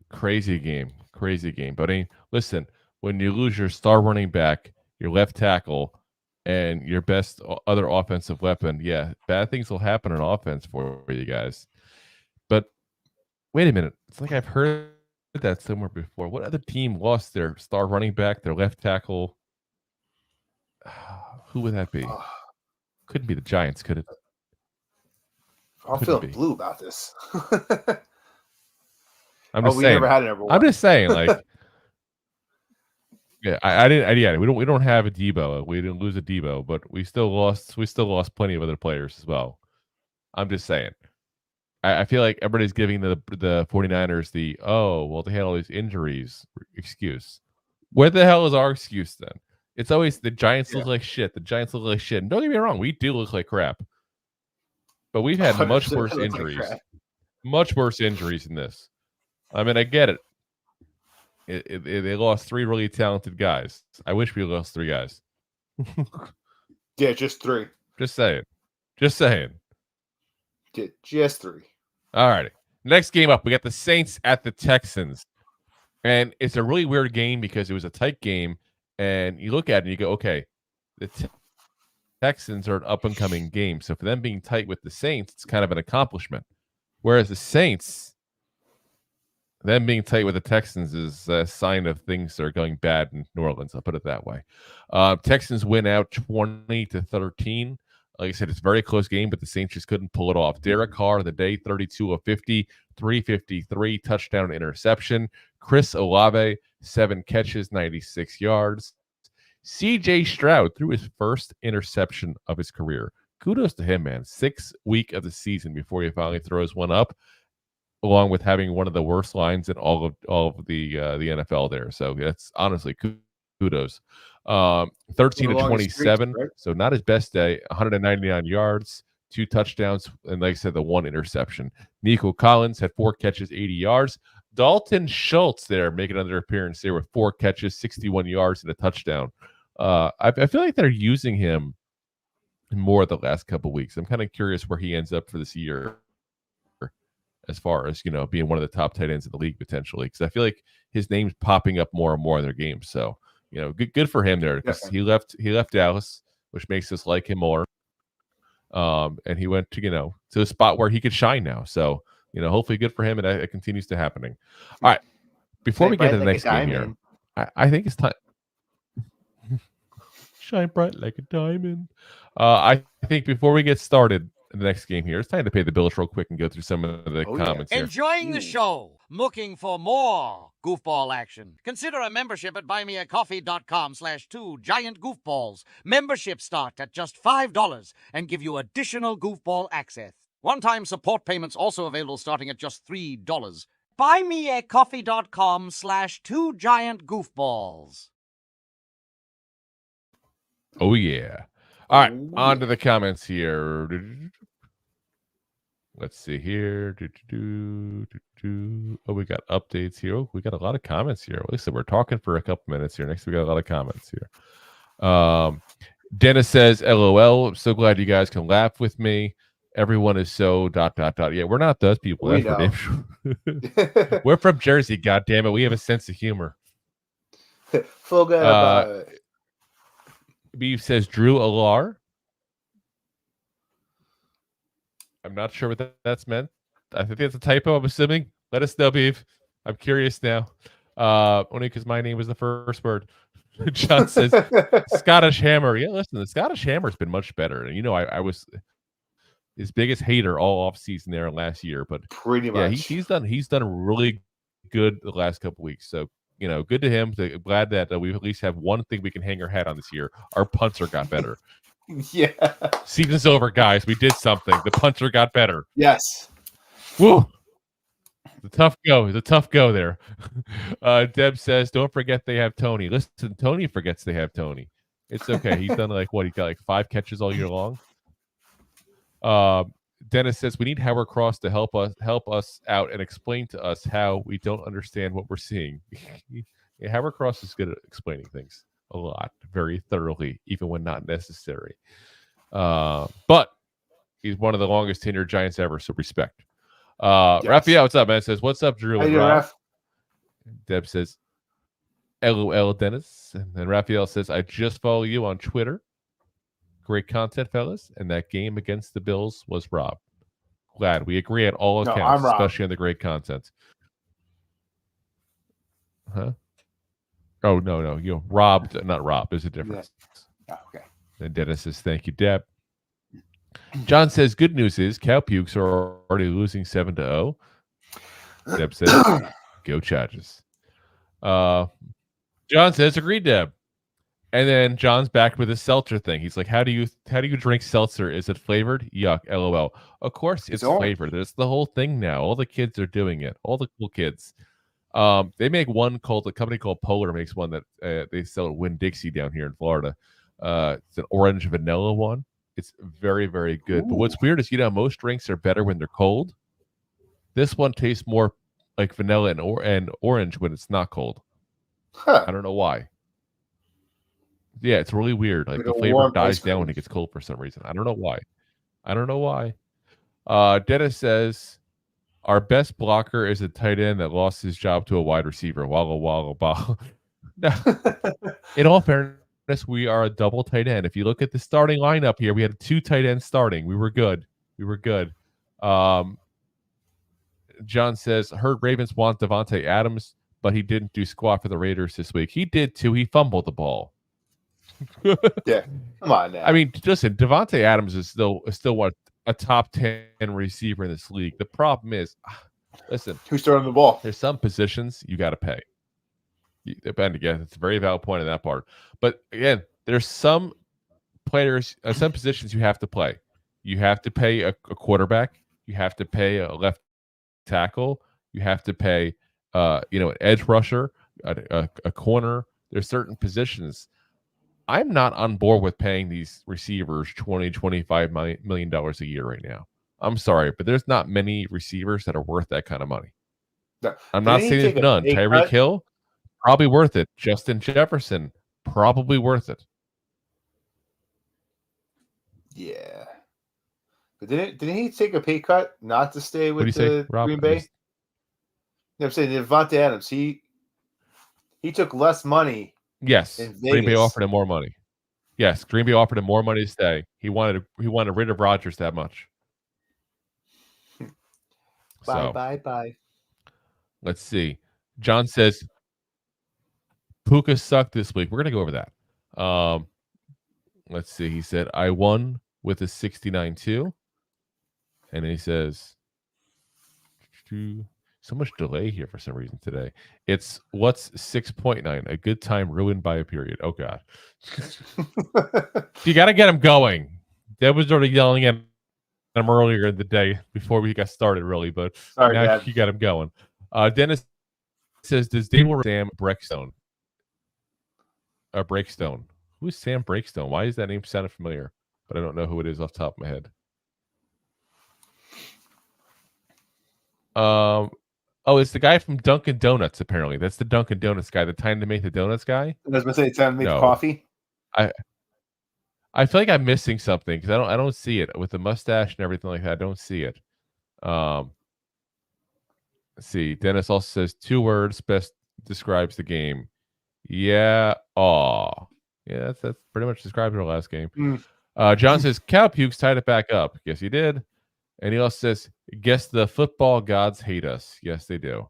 Speaker 2: crazy game. But I mean, listen, when you lose your star running back, your left tackle, and your best other offensive weapon, yeah, bad things will happen on offense for you guys. But wait a minute. It's like I've heard that somewhere before. What other team lost their star running back, their left tackle? Who would that be? Couldn't be the Giants, could it?
Speaker 3: I'm feeling blue about this.
Speaker 2: I'm just saying.
Speaker 3: We never had a number 1.
Speaker 2: I'm just saying, like, yeah, I didn't. Yeah, we don't have a Debo. We didn't lose a Debo, but we still lost. We still lost plenty of other players as well. I'm just saying. I feel like everybody's giving the 49ers they had all these injuries excuse. Where the hell is our excuse then? It's always the Giants look like shit. The Giants look like shit. And don't get me wrong, we do look like crap. But we've had much worse injuries. Much worse injuries than this. I mean, I get it. They lost 3 really talented guys. I wish we lost 3 guys.
Speaker 3: Yeah, just 3.
Speaker 2: Just saying.
Speaker 3: Just 3.
Speaker 2: All righty. Next game up, we got the Saints at the Texans. And it's a really weird game because it was a tight game. And you look at it and you go, okay, the Texans are an up-and-coming game. So for them being tight with the Saints, it's kind of an accomplishment. Whereas the Saints, them being tight with the Texans is a sign of things that are going bad in New Orleans. I'll put it that way. Texans win out 20-13. Like I said, it's a very close game, but the Saints just couldn't pull it off. Derek Carr, the day, 32 of 50, 353, touchdown, interception. Chris Olave, 7 catches, 96 yards. C.J. Stroud threw his first interception of his career. Kudos to him, man. 6th week of the season before he finally throws one up, along with having one of the worst lines in all of the NFL there. So that's honestly kudos. 13 to
Speaker 3: The longest streaks,
Speaker 2: 27,
Speaker 3: right?
Speaker 2: so not his best day. 199 yards, 2 touchdowns, and like I said, the 1 interception. Nico Collins had 4 catches, 80 yards. Dalton Schultz there making another appearance there with 4 catches, 61 yards, and a touchdown. I feel like they're using him more the last couple weeks. I'm kind of curious where he ends up for this year, as far as being one of the top tight ends in the league potentially, because I feel like his name's popping up more and more in their games. So good for him there, because he left Dallas, which makes us like him more. And he went to to a spot where he could shine now. So hopefully good for him, and it continues to happening. All right, before we get to the next game here, I think it's time. Shine bright like a diamond. I think before we get started in the next game here, it's time to pay the bills real quick and go through some of the comments here.
Speaker 4: Enjoying the show? Looking for more goofball action? Consider a membership at buymeacoffee.com/2giantgoofballs. Memberships start at just $5 and give you additional goofball access. One-time support payments also available starting at just $3. Buymeacoffee.com/2giantgoofballs.
Speaker 2: Oh, yeah. All right, on to the comments here. Let's see here. Oh, we got updates here. Oh, we got a lot of comments here. Listen, we're talking for a couple minutes here. Next, we got a lot of comments here. Dennis says, LOL, I'm so glad you guys can laugh with me. Everyone is so ... Yeah, we're not those people. That's for damn sure. We're from Jersey, goddammit. We have a sense of humor.
Speaker 3: Forget about it.
Speaker 2: Beef says Drew Alar. I'm not sure what that's meant. I think that's a typo, I'm assuming. Let us know, Beef. I'm curious now. Only because my name was the first word. John says Scottish Hammer. Yeah, listen, the Scottish Hammer's been much better. And I was his biggest hater all off season there last year, but
Speaker 3: pretty much.
Speaker 2: Yeah, he's done really good the last couple weeks. So good to him. Glad that we at least have one thing we can hang our hat on this year. Our punter got better.
Speaker 3: Yeah.
Speaker 2: Season's over, guys. We did something. The punter got better.
Speaker 3: Yes.
Speaker 2: Woo. The tough go. The tough go there. Deb says, don't forget they have Tony. Listen, Tony forgets they have Tony. It's okay. He's done he got 5 catches all year long. Dennis says we need Howard Cross to help us out and explain to us how we don't understand what we're seeing. Yeah, Howard Cross is good at explaining things a lot, very thoroughly, even when not necessary. But he's one of the longest tenured Giants ever, so respect. Yes. Raphael, what's up, man? Says, what's up, Drew?
Speaker 3: Hey, Raph.
Speaker 2: Deb says, LOL, Dennis. And then Raphael says, I just follow you on Twitter. Great content, fellas. And that game against the Bills was Rob. Glad we agree on all accounts, especially on the great content. Huh? Oh, no. Rob, not Rob. There's a difference.
Speaker 3: Yeah. Oh, okay.
Speaker 2: And Dennis says, thank you, Deb. John says, good news is Cow Pukes are already losing 7-0. Deb says, go Chargers. John says, agreed, Deb. And then John's back with his seltzer thing. He's like, how do you drink seltzer? Is it flavored? Yuck, LOL. Of course it's flavored. It's the whole thing now. All the kids are doing it. All the cool kids. They make one called, a company called Polar makes one that they sell at Winn-Dixie down here in Florida. It's an orange vanilla one. It's very, very good. Ooh. But what's weird is, most drinks are better when they're cold. This one tastes more like vanilla and orange when it's not cold.
Speaker 3: Huh.
Speaker 2: I don't know why. Yeah, it's really weird. Like the flavor dies down when it gets cold for some reason. I don't know why. Dennis says, our best blocker is a tight end that lost his job to a wide receiver. Walla walla ball. In all fairness, we are a double tight end. If you look at the starting lineup here, we had 2 tight ends starting. We were good. John says, heard Ravens want Devontae Adams, but he didn't do squat for the Raiders this week. He did too. He fumbled the ball.
Speaker 3: Yeah, come on now.
Speaker 2: I mean, listen, Devontae Adams is still what, a top 10 receiver in this league. The problem is, listen,
Speaker 3: who's throwing the ball?
Speaker 2: There's some positions you got to pay. And again, it's a very valid point in that part. But again, there's some players, some positions you have to play. You have to pay a quarterback. You have to pay a left tackle. You have to pay, an edge rusher, a corner. There's certain positions. I'm not on board with paying these receivers $20-25 million a year right now. I'm sorry, but there's not many receivers that are worth that kind of money.
Speaker 3: No.
Speaker 2: I'm not
Speaker 3: Didn't he
Speaker 2: saying there's
Speaker 3: take a
Speaker 2: none.
Speaker 3: pay
Speaker 2: Tyreek
Speaker 3: cut?
Speaker 2: Hill, probably worth it. Justin Jefferson, probably worth it.
Speaker 3: Yeah. But didn't he take a pay cut not to stay
Speaker 2: What do you
Speaker 3: with
Speaker 2: say,
Speaker 3: the
Speaker 2: Rob?
Speaker 3: Green Bay? You know what I'm saying? Devontae Adams, he took less money
Speaker 2: Yes,
Speaker 3: in
Speaker 2: Green Bay
Speaker 3: Vegas.
Speaker 2: offered him more money. Yes, Green Bay offered him more money to stay. He wanted rid of Rodgers that much.
Speaker 3: Bye.
Speaker 2: Let's see. John says Puka sucked this week. We're gonna go over that. Let's see. He said I won with a 69-2, and he says so much delay here for some reason today. It's what's 6.9? A good time ruined by a period. Oh God. You got to get him going. Deb was already yelling at him earlier in the day before we got started, really, but
Speaker 3: Sorry,
Speaker 2: now
Speaker 3: Dad.
Speaker 2: you got him going. Dennis says, "Does Dable Sam Breakstone? Breakstone. Who's Sam Breakstone? Why is that name sounding familiar? But I don't know who it is off the top of my head." Oh, it's the guy from Dunkin' Donuts. Apparently, that's the Dunkin' Donuts guy, the time to make the donuts guy.
Speaker 3: I was going to say, time to make
Speaker 2: No.
Speaker 3: coffee.
Speaker 2: I feel like I'm missing something because I don't see it with the mustache and everything like that. I don't see it. Let's see. Dennis also says 2 words best describes the game. Yeah. Aw. Yeah, that's pretty much describes our last game. John says cow pukes tied it back up. Yes, he did. And he also says, guess the football gods hate us. Yes, they do.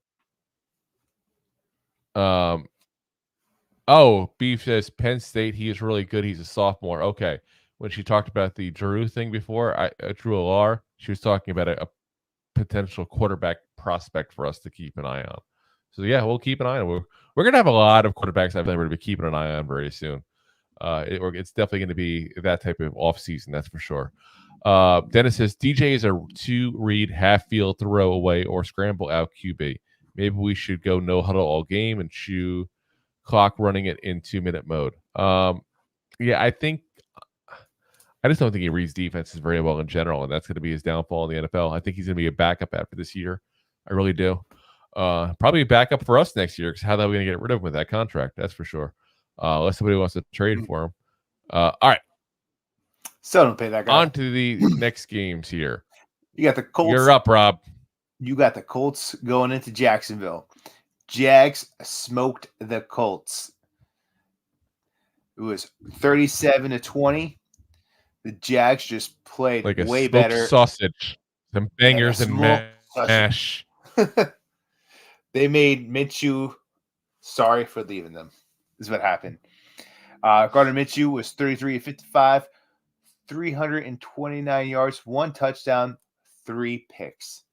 Speaker 2: Oh, Beef says Penn State, he is really good. He's a sophomore. Okay. When she talked about the Drew thing before, Drew Alar, she was talking about a potential quarterback prospect for us to keep an eye on. So yeah, we'll keep an eye on. We're gonna have a lot of quarterbacks I've never to be keeping an eye on very soon. It's definitely going to be that type of off season, that's for sure. Dennis says DJ is a 2-read half field throw away or scramble out QB. Maybe we should go no huddle all game and chew clock running it in 2-minute mode. Yeah, I just don't think he reads defenses very well in general, and that's going to be his downfall in the NFL. I think he's going to be a backup after this year. I really do. Probably a backup for us next year because how are we going to get rid of him with that contract? That's for sure. Unless somebody wants to trade for him. All right.
Speaker 3: So don't pay that guy.
Speaker 2: On to the next games here.
Speaker 3: You got the Colts.
Speaker 2: You're up, Rob.
Speaker 3: You got the Colts going into Jacksonville. Jags smoked the Colts. It was 37-20. The Jags just played
Speaker 2: like a
Speaker 3: way
Speaker 2: smoked
Speaker 3: better.
Speaker 2: Sausage, some bangers and mash.
Speaker 3: They made Minshew sorry for leaving them. This is what happened. Gardner Minshew was 33-55, 329 yards, 1 touchdown, 3 picks.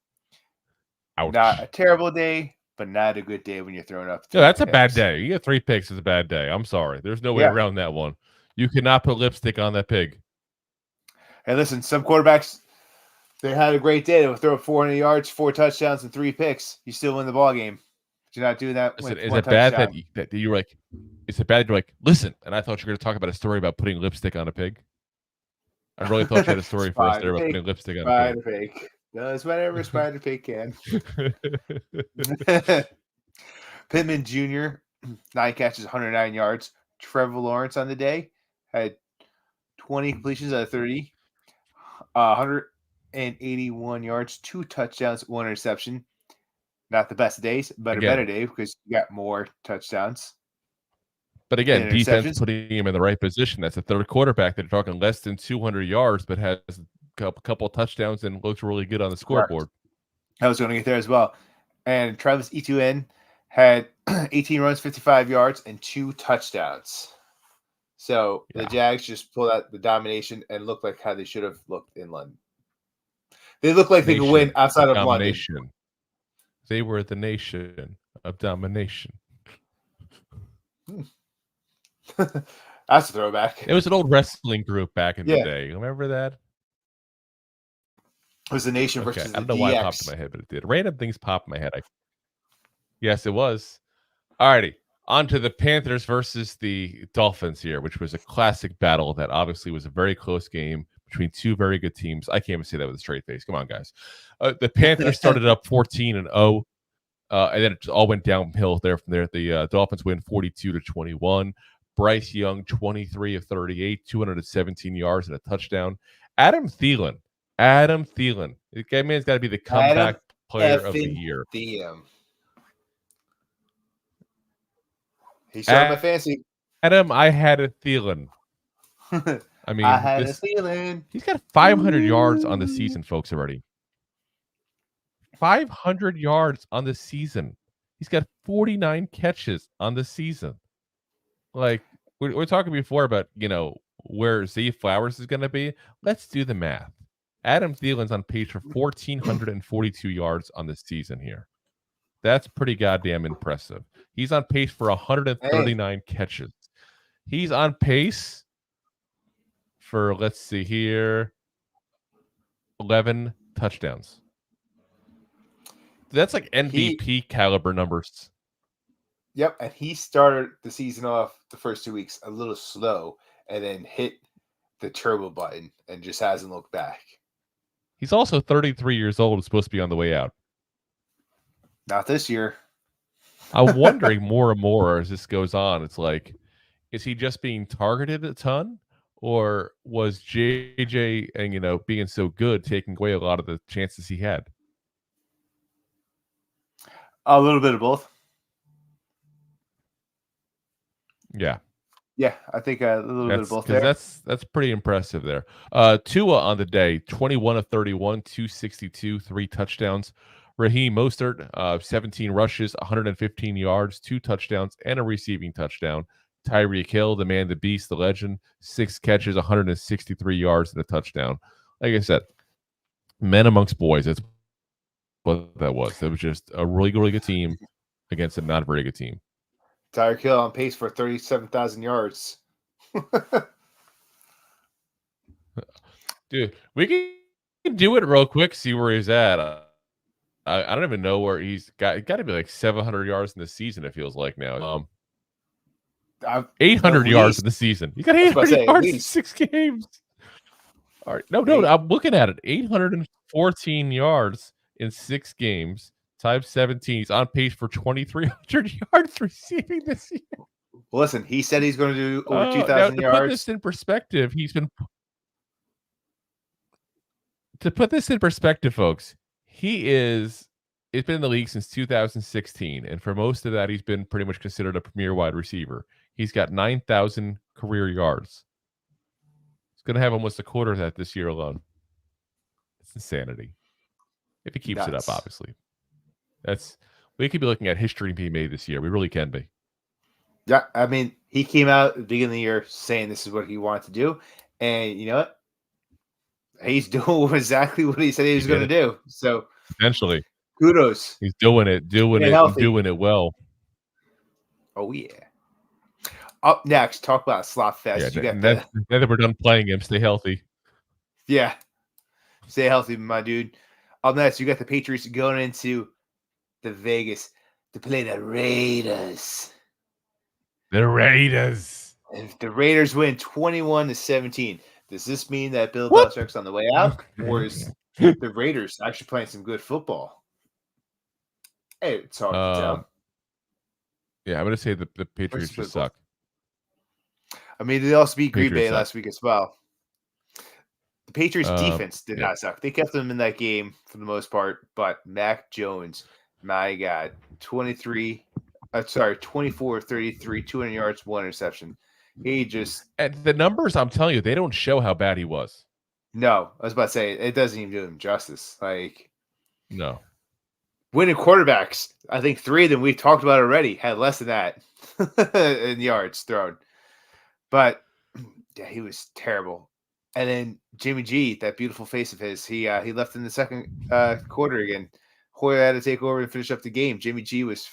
Speaker 2: Ouch.
Speaker 3: Not a terrible day, but not a good day when you're throwing up.
Speaker 2: No, that's a bad day. You get 3 picks is a bad day. I'm sorry. There's no way around that one. You cannot put lipstick on that pig.
Speaker 3: Hey, listen, some quarterbacks, they had a great day. They would throw 400 yards, 4 touchdowns, and 3 picks. You still win the ball game. But you're not doing that.
Speaker 2: Listen, is it bad that you were like, is it bad you're like, listen, and I thought you were going to talk about a story about putting lipstick on a pig? I really thought you had a story for us there about putting lipstick on a pig.
Speaker 3: Pig. Does whatever Spider Pig can. Pittman Jr., 9 catches, 109 yards. Trevor Lawrence on the day had 20 completions out of 30, 181 yards, 2 touchdowns, 1 interception. Not the best days, but a better day because you got more touchdowns.
Speaker 2: But again, defense putting him in the right position. That's a third quarterback. They're talking less than 200 yards, but has a couple touchdowns and looks really good on the scoreboard.
Speaker 3: I was going to get there as well. And Travis Etienne had 18 runs, 55 yards, and 2 touchdowns. So the Jags just pulled out the domination and looked like how they should have looked in London. They look like they could win outside of London.
Speaker 2: They were the nation of domination.
Speaker 3: That's a throwback.
Speaker 2: It was an old wrestling group back in the day. Remember that?
Speaker 3: It was the nation versus the
Speaker 2: I don't know
Speaker 3: DX.
Speaker 2: why it popped in my head, but it did. Random things pop in my head. Yes, it was. All righty. On to the Panthers versus the Dolphins here, which was a classic battle that obviously was a very close game between two very good teams. I can't even say that with a straight face. Come on, guys. The Panthers started up 14-0, and then it all went downhill there from there. The Dolphins win 42-21. Bryce Young, 23 of 38, 217 yards and a touchdown. Adam Thielen. That man's got to be the comeback player of the year.
Speaker 3: He started my fantasy.
Speaker 2: Adam, I had a Thielen. I mean,
Speaker 3: I had a feeling.
Speaker 2: He's got 500 yards on the season, folks, already. 500 yards on the season. He's got 49 catches on the season. Like, we're talking before about, where Zay Flowers is going to be. Let's do the math. Adam Thielen's on pace for 1,442 yards on the season here. That's pretty goddamn impressive. He's on pace for 139 catches. He's on pace for, let's see here, 11 touchdowns. That's like MVP caliber numbers.
Speaker 3: Yep, and he started the season off the first 2 weeks a little slow and then hit the turbo button and just hasn't looked back.
Speaker 2: He's also 33 years old and supposed to be on the way out.
Speaker 3: Not this year.
Speaker 2: I'm wondering more and more as this goes on. It's like, is he just being targeted a ton? Or was JJ and being so good taking away a lot of the chances he had?
Speaker 3: A little bit of both.
Speaker 2: Yeah.
Speaker 3: Yeah, I think a little bit of both there.
Speaker 2: That's pretty impressive there. Tua on the day, 21 of 31, 262, 3 touchdowns. Raheem Mostert, 17 rushes, 115 yards, 2 touchdowns, and a receiving touchdown. Tyreek Hill, the man, the beast, the legend, 6 catches, 163 yards, and a touchdown. Like I said, men amongst boys. That's what that was. That was just a really, really good team against a not very good team.
Speaker 3: Tyreek Hill on pace for 37,000 yards.
Speaker 2: Dude, we can do it real quick, see where he's at. I don't even know where he's got to be like 700 yards in the season, it feels like now. 800 yards in the season. You got 800 yards in 6 games. All right. No, I'm looking at it. 814 yards in 6 games. Times 17. He's on pace for 2,300 yards receiving this year.
Speaker 3: Well, listen, he said he's going to do over 2,000 yards.
Speaker 2: To put this in perspective, folks, he's been in the league since 2016, and for most of that, he's been pretty much considered a premier wide receiver. He's got 9,000 career yards. He's going to have almost a quarter of that this year alone. It's insanity. If he keeps it up, obviously. We could be looking at history being made this year. We really can be.
Speaker 3: Yeah, I mean, he came out at the beginning of the year saying this is what he wanted to do, and you know what? He's doing exactly what he said he was going to do. So
Speaker 2: essentially,
Speaker 3: kudos.
Speaker 2: He's doing it well.
Speaker 3: Oh yeah. Up next, talk about Slot Fest.
Speaker 2: Yeah, now that we're done playing him, stay healthy.
Speaker 3: Yeah, stay healthy, my dude. Up next, you got the Patriots going into the Vegas to play the Raiders.
Speaker 2: The Raiders.
Speaker 3: If the Raiders win 21-17, does this mean that Bill Belichick's on the way out, or is the Raiders actually playing some good football? Hey, it's hard to tell.
Speaker 2: Yeah, I'm going to say the Patriots just suck.
Speaker 3: I mean, they also beat Green Bay last week as well. The Patriots defense did not suck. They kept them in that game for the most part, but Mac Jones, my God, 24-33, 200 yards, 1 interception. He just...
Speaker 2: And the numbers, I'm telling you, they don't show how bad he was.
Speaker 3: No, I was about to say, it doesn't even do him justice.
Speaker 2: No.
Speaker 3: Winning quarterbacks, I think 3 of them we've talked about already had less than that in yards thrown. But yeah, he was terrible. And then Jimmy G, that beautiful face of his, he left in the second quarter again. Hoyer had to take over and finish up the game. Jimmy G was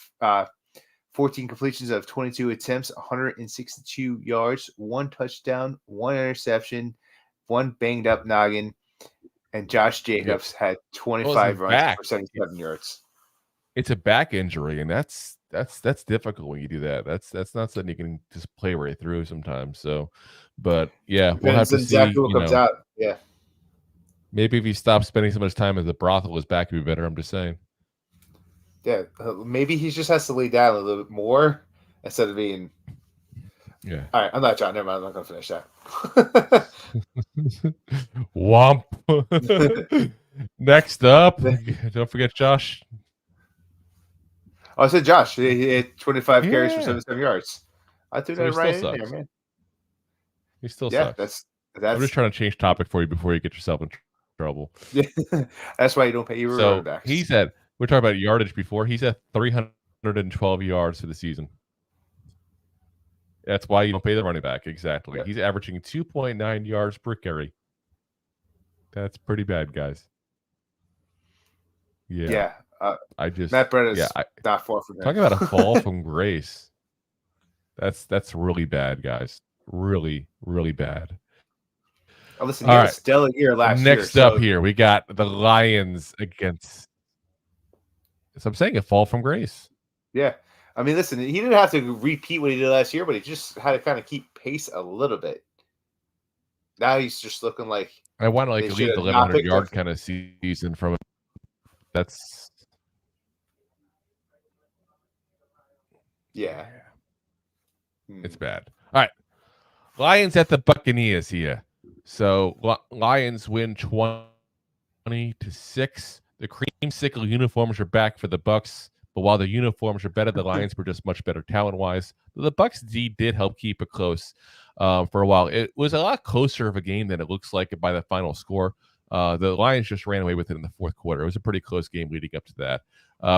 Speaker 3: 14 completions of 22 attempts, 162 yards, 1 touchdown, 1 interception, 1 banged up noggin. And Josh Jacobs had 25 runs for 77 yards.
Speaker 2: It's a back injury, and that's that's difficult when you do that. That's not something you can just play right through sometimes. So, but yeah, we'll have
Speaker 3: Depends
Speaker 2: to
Speaker 3: on exactly
Speaker 2: see.
Speaker 3: what comes out. Yeah.
Speaker 2: Maybe if he stops spending so much time at the brothel, his back would be better. I'm just saying.
Speaker 3: Yeah. Maybe he just has to lay down a little bit more instead of being.
Speaker 2: Yeah.
Speaker 3: All right. I'm not John. Never mind. I'm not going to finish that.
Speaker 2: Womp. Next up, don't forget Josh.
Speaker 3: I said Josh. He had 25 carries for
Speaker 2: Yeah.
Speaker 3: 77 yards. I threw
Speaker 2: So
Speaker 3: that
Speaker 2: he
Speaker 3: right
Speaker 2: still
Speaker 3: in there,
Speaker 2: sucks.
Speaker 3: man.
Speaker 2: He still
Speaker 3: Yeah,
Speaker 2: sucks. I'm
Speaker 3: that's
Speaker 2: just trying to change topic for you before you get yourself in trouble.
Speaker 3: that's why you don't pay your running
Speaker 2: So
Speaker 3: backs.
Speaker 2: we're talking about yardage before. He's at 312 yards for the season. That's why you don't pay the running back. Exactly.
Speaker 3: Yeah.
Speaker 2: He's averaging 2.9 yards per carry. That's pretty bad, guys. Yeah. I just
Speaker 3: Matt Bretta's not far from him.
Speaker 2: talking about a fall from grace. That's really bad, guys. Really, really bad.
Speaker 3: Oh, listen, he had a stellar year last year.
Speaker 2: Next up here, we got the Lions against. So I'm saying a fall from grace.
Speaker 3: Yeah. I mean, listen, he didn't have to repeat what he did last year, but he just had to kind of keep pace a little bit. Now he's just looking like
Speaker 2: I want like a lead 1,100 yard kind of season from him. That's it's bad. All right, Lions at the Buccaneers here. So Lions win 20-6. The creamsicle uniforms are back for the Bucs, but while the uniforms are better, the Lions were just much better talent-wise. The Bucs D did help keep it close for a while. It was a lot closer of a game than it looks like by the final score. The Lions just ran away with it in the fourth quarter. It was a pretty close game leading up to that.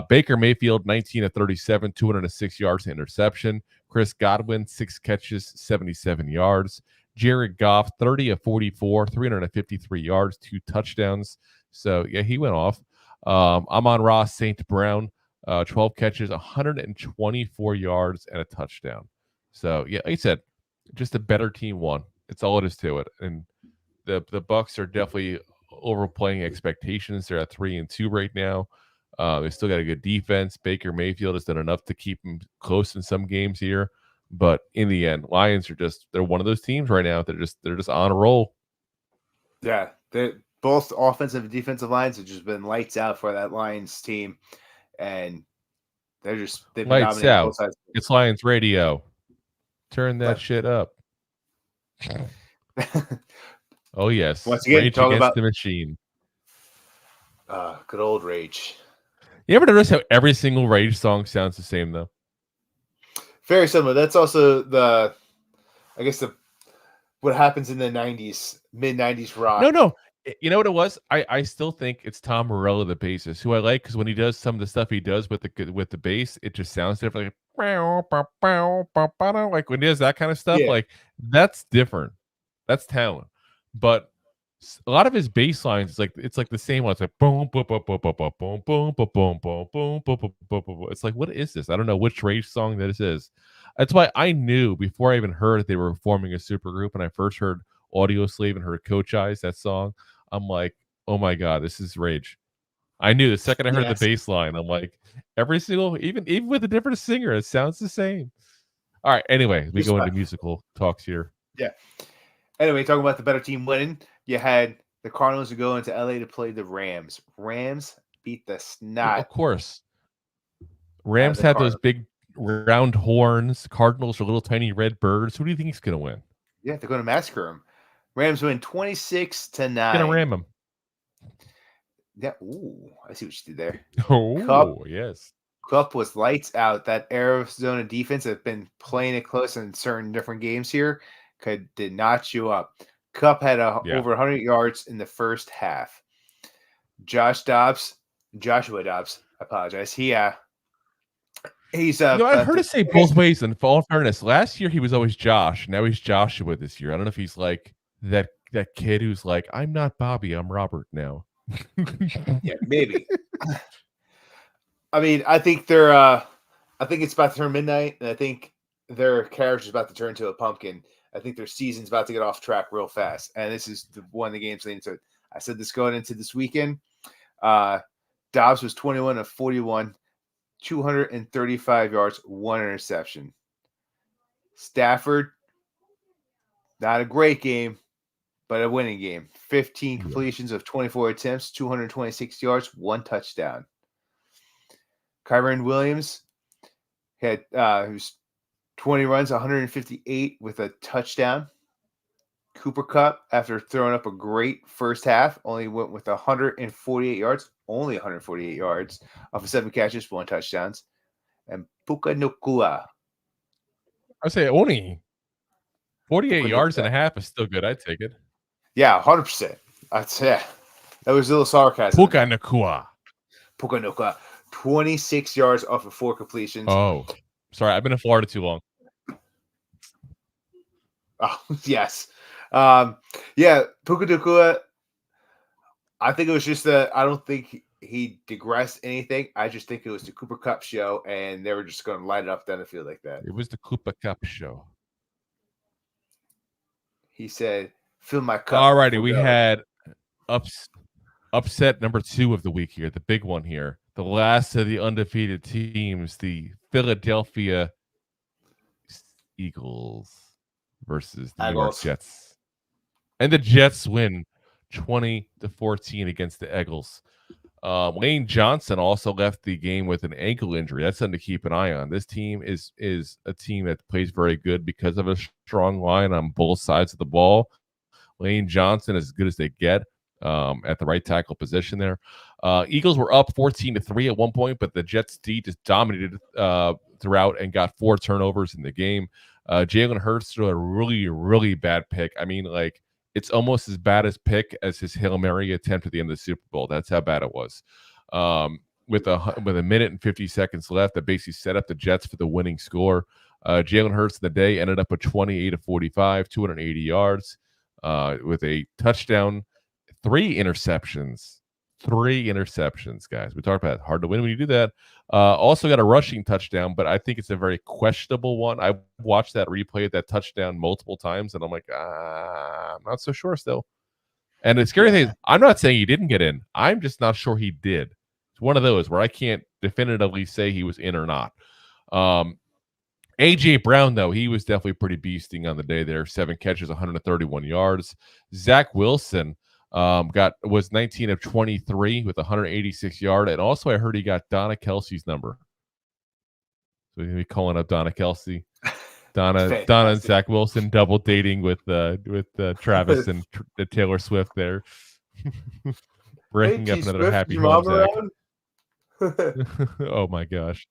Speaker 2: Baker Mayfield, 19 of 37, 206 yards to interception. Chris Godwin, 6 catches, 77 yards. Jared Goff, 30 of 44, 353 yards, 2 touchdowns. So, yeah, he went off. Amon-Ra St. Brown, 12 catches, 124 yards, and a touchdown. So, yeah, like I said, just a better team won. It's all it is to it. And the Bucs are definitely overplaying expectations. They're at 3-2 right now. They still got a good defense. Baker Mayfield has done enough to keep them close in some games here. But in the end, Lions are they're one of those teams right now. They're just on a roll.
Speaker 3: Yeah, both offensive and defensive lines have just been lights out for that Lions team, and they've been
Speaker 2: lights
Speaker 3: dominating
Speaker 2: out.
Speaker 3: both sides.
Speaker 2: It's Lions radio. Turn that shit up. Oh yes.
Speaker 3: Once again,
Speaker 2: Rage
Speaker 3: talking
Speaker 2: Against
Speaker 3: about
Speaker 2: the Machine.
Speaker 3: Good old Rage.
Speaker 2: You ever notice how every single Rage song sounds the same though?
Speaker 3: Very similar. That's also what happens in the 90s, mid-90s rock.
Speaker 2: No. You know what it was? I still think it's Tom Morello, the bassist, who I like because when he does some of the stuff he does with the bass, it just sounds different. Like when he does that kind of stuff, like that's different. That's talent. But a lot of his bass lines, it's like the same one. It's like boom, boom, boom, boom, boom, boom, boom, boom, boom, boom, boom, boom, boom, boom, boom. It's like, what is this? I don't know which Rage song this is. That's why I knew before I even heard they were forming a super group, and I first heard Audio Slave and heard Coach Eyes, that song. I'm like, oh my god, this is Rage. I knew the second I heard the bass line. I'm like, every single, even with a different singer, it sounds the same. All right. Anyway, we go into musical talks here.
Speaker 3: Yeah. Anyway, talking about the better team winning, you had the Cardinals to go into LA to play the Rams. Rams beat the snot.
Speaker 2: Of course. Rams had those big round horns. Cardinals are little tiny red birds. Who do you think is going to win?
Speaker 3: Yeah, they're going to massacre them. Rams win 26-9.
Speaker 2: Going to ram them.
Speaker 3: Yeah. Ooh, I see what you did there.
Speaker 2: Oh, yes.
Speaker 3: Cup was lights out. That Arizona defense has been playing it close in certain different games here. Did not chew up. Cup had over 100 yards in the first half. Joshua Dobbs, I apologize. He's
Speaker 2: I've heard it say both ways. In all fairness, last year he was always Josh. Now he's Joshua this year. I don't know if he's like that kid who's like, I'm not Bobby, I'm Robert now.
Speaker 3: Yeah, maybe. I mean, I think I think it's about to turn midnight, and I think their carriage is about to turn into a pumpkin. I think their season's about to get off track real fast, and this is one of the games leading to it. I said this going into this weekend. Dobbs was 21 of 41, 235 yards, 1 interception. Stafford, not a great game, but a winning game. 15 completions of 24 attempts, 226 yards, 1 touchdown. Kyron Williams had who's 20 runs, 158 with a touchdown. Cooper Kupp, after throwing up a great first half, only went with 148 yards, only 148 yards off of 7 catches, 1 touchdowns. And Puka Nacua.
Speaker 2: I say only 48 yards and a half is still good. I'd take it.
Speaker 3: Yeah, 100%. I'd say that was a little sarcasm.
Speaker 2: Puka Nacua.
Speaker 3: Puka Nacua. 26 yards off of 4 completions.
Speaker 2: Oh, sorry. I've been in Florida too long.
Speaker 3: Oh, yes. Yeah, Puka Nacua, I think it was just I don't think he digressed anything. I just think it was the Cooper Kupp show, and they were just going to light it up down the field like that.
Speaker 2: It was the Cooper Kupp show.
Speaker 3: He said, fill my cup.
Speaker 2: All righty, we had upset number 2 of the week here, the big one here. The last of the undefeated teams, the Philadelphia Eagles versus the New York Jets. And the Jets win 20-14 against the Eagles. Lane Johnson also left the game with an ankle injury. That's something to keep an eye on. This team is a team that plays very good because of a strong line on both sides of the ball. Lane Johnson is as good as they get at the right tackle position there. Eagles were up 14-3 at one point, but the Jets D just dominated throughout and got 4 turnovers in the game. Jalen Hurts threw a really, really bad pick. I mean, like, it's almost as bad as pick as his Hail Mary attempt at the end of the Super Bowl. That's how bad it was. With a minute and 50 seconds left, that basically set up the Jets for the winning score. Jalen Hurts in the day ended up with 28-45, 280 yards, with a touchdown, 3 interceptions. 3 interceptions, guys. We talked about it. Hard to win when you do that. Also got a rushing touchdown, but I think it's a very questionable one. I watched that replay of that touchdown multiple times, and I'm like, I'm not so sure still. And the scary thing is, I'm not saying he didn't get in. I'm just not sure he did. It's one of those where I can't definitively say he was in or not. A.J. Brown, though, he was definitely pretty beasting on the day there. 7 catches, 131 yards. Zach Wilson was 19 of 23 with 186 yards, and also I heard he got Donna Kelsey's number. So he's gonna be calling up Donna Kelsey, Donna and Zach Wilson double dating with Travis and Taylor Swift there, breaking up another
Speaker 3: Swift,
Speaker 2: happy home. Oh my gosh.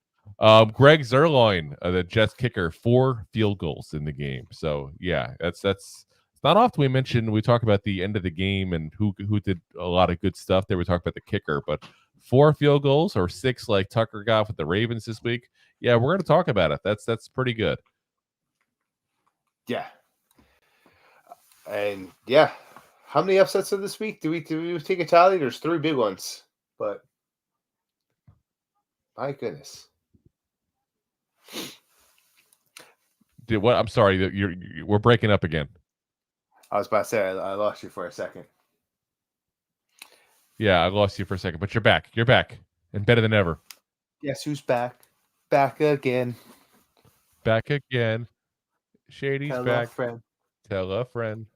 Speaker 2: Greg Zuerlein, the Jets kicker, 4 field goals in the game. So yeah, that's. Not often we talk about the end of the game and who did a lot of good stuff there. We talk about the kicker, but 4 field goals or 6 like Tucker got with the Ravens this week. Yeah, we're going to talk about it. That's pretty good.
Speaker 3: Yeah. And yeah, how many upsets of this week? Do we take a tally? There's 3 big ones, but my goodness.
Speaker 2: Dude, what? I'm sorry, we're breaking up again.
Speaker 3: I was about to say I lost you for a second.
Speaker 2: Yeah, I lost you for a second, but you're back. You're back and better than ever.
Speaker 3: Guess who's back? Back again.
Speaker 2: Back again. Shady's
Speaker 3: Tell
Speaker 2: back.
Speaker 3: A friend.
Speaker 2: Tell a friend.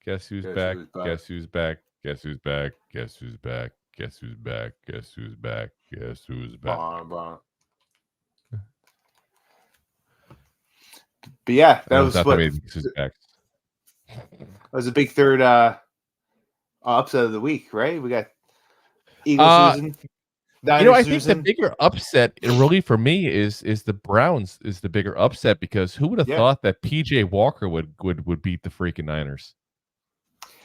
Speaker 2: Guess who's back? Guess who's back? Guess who's back? Guess who's back? Guess who's back? Guess who's back? Guess who's back?
Speaker 3: But yeah, that was what. That was a big third upset of the week, right? We got Eagles losing.
Speaker 2: I think the bigger upset, really for me, is the Browns is the bigger upset, because who would have thought that PJ Walker would beat the freaking Niners?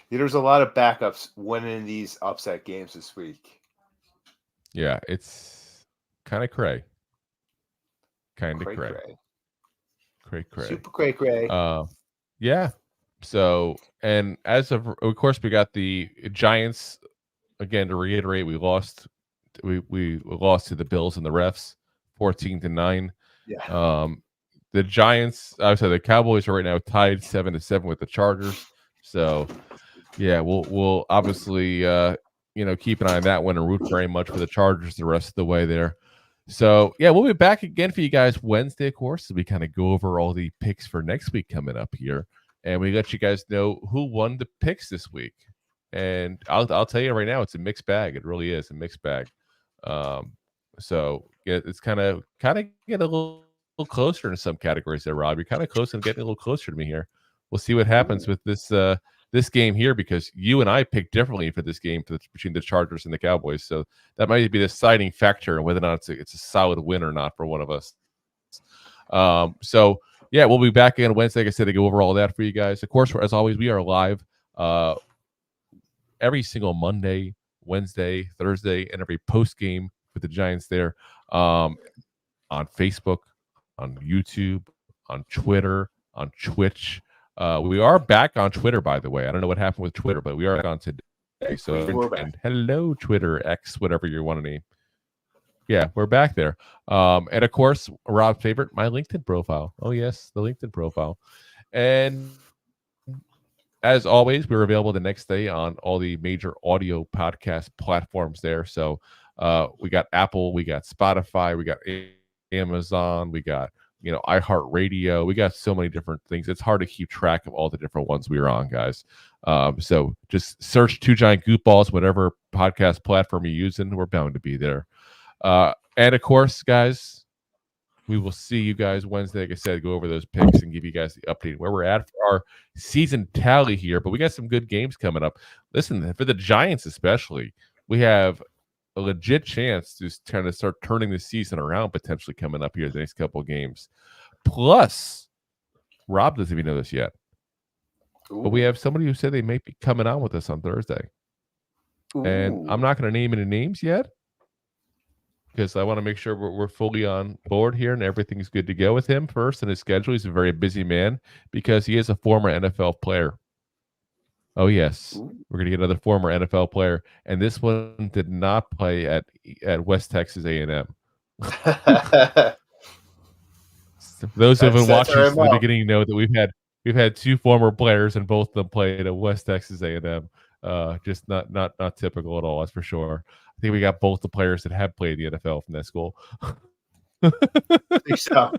Speaker 3: Yeah, there's a lot of backups winning these upset games this week.
Speaker 2: Yeah, it's kind of cray. Kind of cray. Cray.
Speaker 3: Super cray.
Speaker 2: Yeah. So, and as of course, we got the Giants again. To reiterate, we lost. We lost to the Bills and the refs, 14-9.
Speaker 3: Yeah.
Speaker 2: The Giants, I would say the Cowboys are right now tied 7-7 with the Chargers. So, yeah, we'll obviously keep an eye on that one and root very much for the Chargers the rest of the way there. So yeah, we'll be back again for you guys Wednesday, of course, as we kind of go over all the picks for next week coming up here, and we let you guys know who won the picks this week. And I'll tell you right now, it's a mixed bag. It really is a mixed bag. So yeah, it's kind of getting a little closer in some categories there, Rob. You're kind of close and getting a little closer to me here. We'll see what happens with this game here, because you and I picked differently for this game between the Chargers and the Cowboys. So that might be the deciding factor in whether or not it's a solid win or not for one of us. So yeah, we'll be back again Wednesday, like I said, to go over all that for you guys. Of course, as always, we are live every single Monday, Wednesday, Thursday, and every post game with the Giants there on Facebook, on YouTube, on Twitter, on Twitch. We are back on Twitter, by the way. I don't know what happened with Twitter, but we are back on today. So, and hello, Twitter, X, whatever you want to name. Yeah, we're back there. And of course, Rob's favorite, my LinkedIn profile. Oh, yes, the LinkedIn profile. And as always, we're available the next day on all the major audio podcast platforms there. So we got Apple, we got Spotify, we got Amazon, we got iHeartRadio. We got so many different things. It's hard to keep track of all the different ones we are on, guys. So just search Two Giant Goofballs, whatever podcast platform you're using. We're bound to be there. And of course, guys, we will see you guys Wednesday. Like I said, go over those picks and give you guys the update where we're at for our season tally here. But we got some good games coming up. Listen, for the Giants especially, we have a legit chance to kind of start turning the season around potentially coming up here the next couple of games. Plus, Rob doesn't even know this yet. Ooh. But we have somebody who said they may be coming on with us on Thursday. Ooh. And I'm not going to name any names yet because I want to make sure we're fully on board here and everything's good to go with him first in his schedule. He's a very busy man because he is a former NFL player. Oh, yes. Ooh. We're going to get another former NFL player. And this one did not play at West Texas A&M. Those who have been watching from the beginning know that we've had two former players and both of them played at West Texas A&M. Just not typical at all, that's for sure. I think we got both the players that have played the NFL from that school. I think so.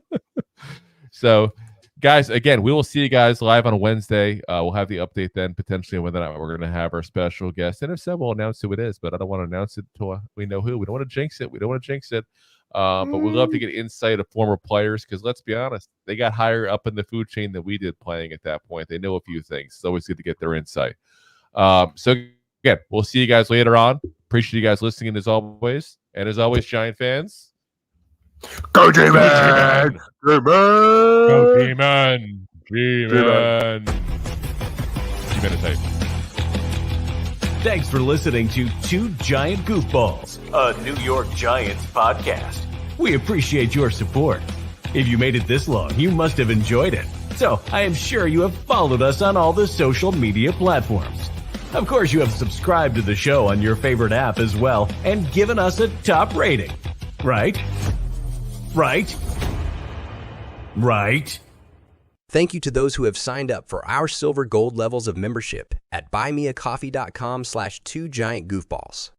Speaker 2: So, guys, again, we will see you guys live on Wednesday. We'll have the update then, potentially, whether or not we're going to have our special guest. And if so, we'll announce who it is. But I don't want to announce it until we know who. We don't want to jinx it. But we'd love to get insight of former players because, let's be honest, they got higher up in the food chain than we did playing at that point. They know a few things. It's always good to get their insight. So, again, we'll see you guys later on. Appreciate you guys listening as always. And as always, Giant fans,
Speaker 3: go G-Man!
Speaker 2: Go G-Man! G-Man! G-Man.
Speaker 1: Thanks for listening to Two Giant Goofballs, a New York Giants podcast. We appreciate your support. If you made it this long, you must have enjoyed it. So I am sure you have followed us on all the social media platforms. Of course, you have subscribed to the show on your favorite app as well and given us a top rating. Right? Right? Right?
Speaker 5: Thank you to those who have signed up for our silver gold levels of membership at buymeacoffee.com/2giantgoofballs.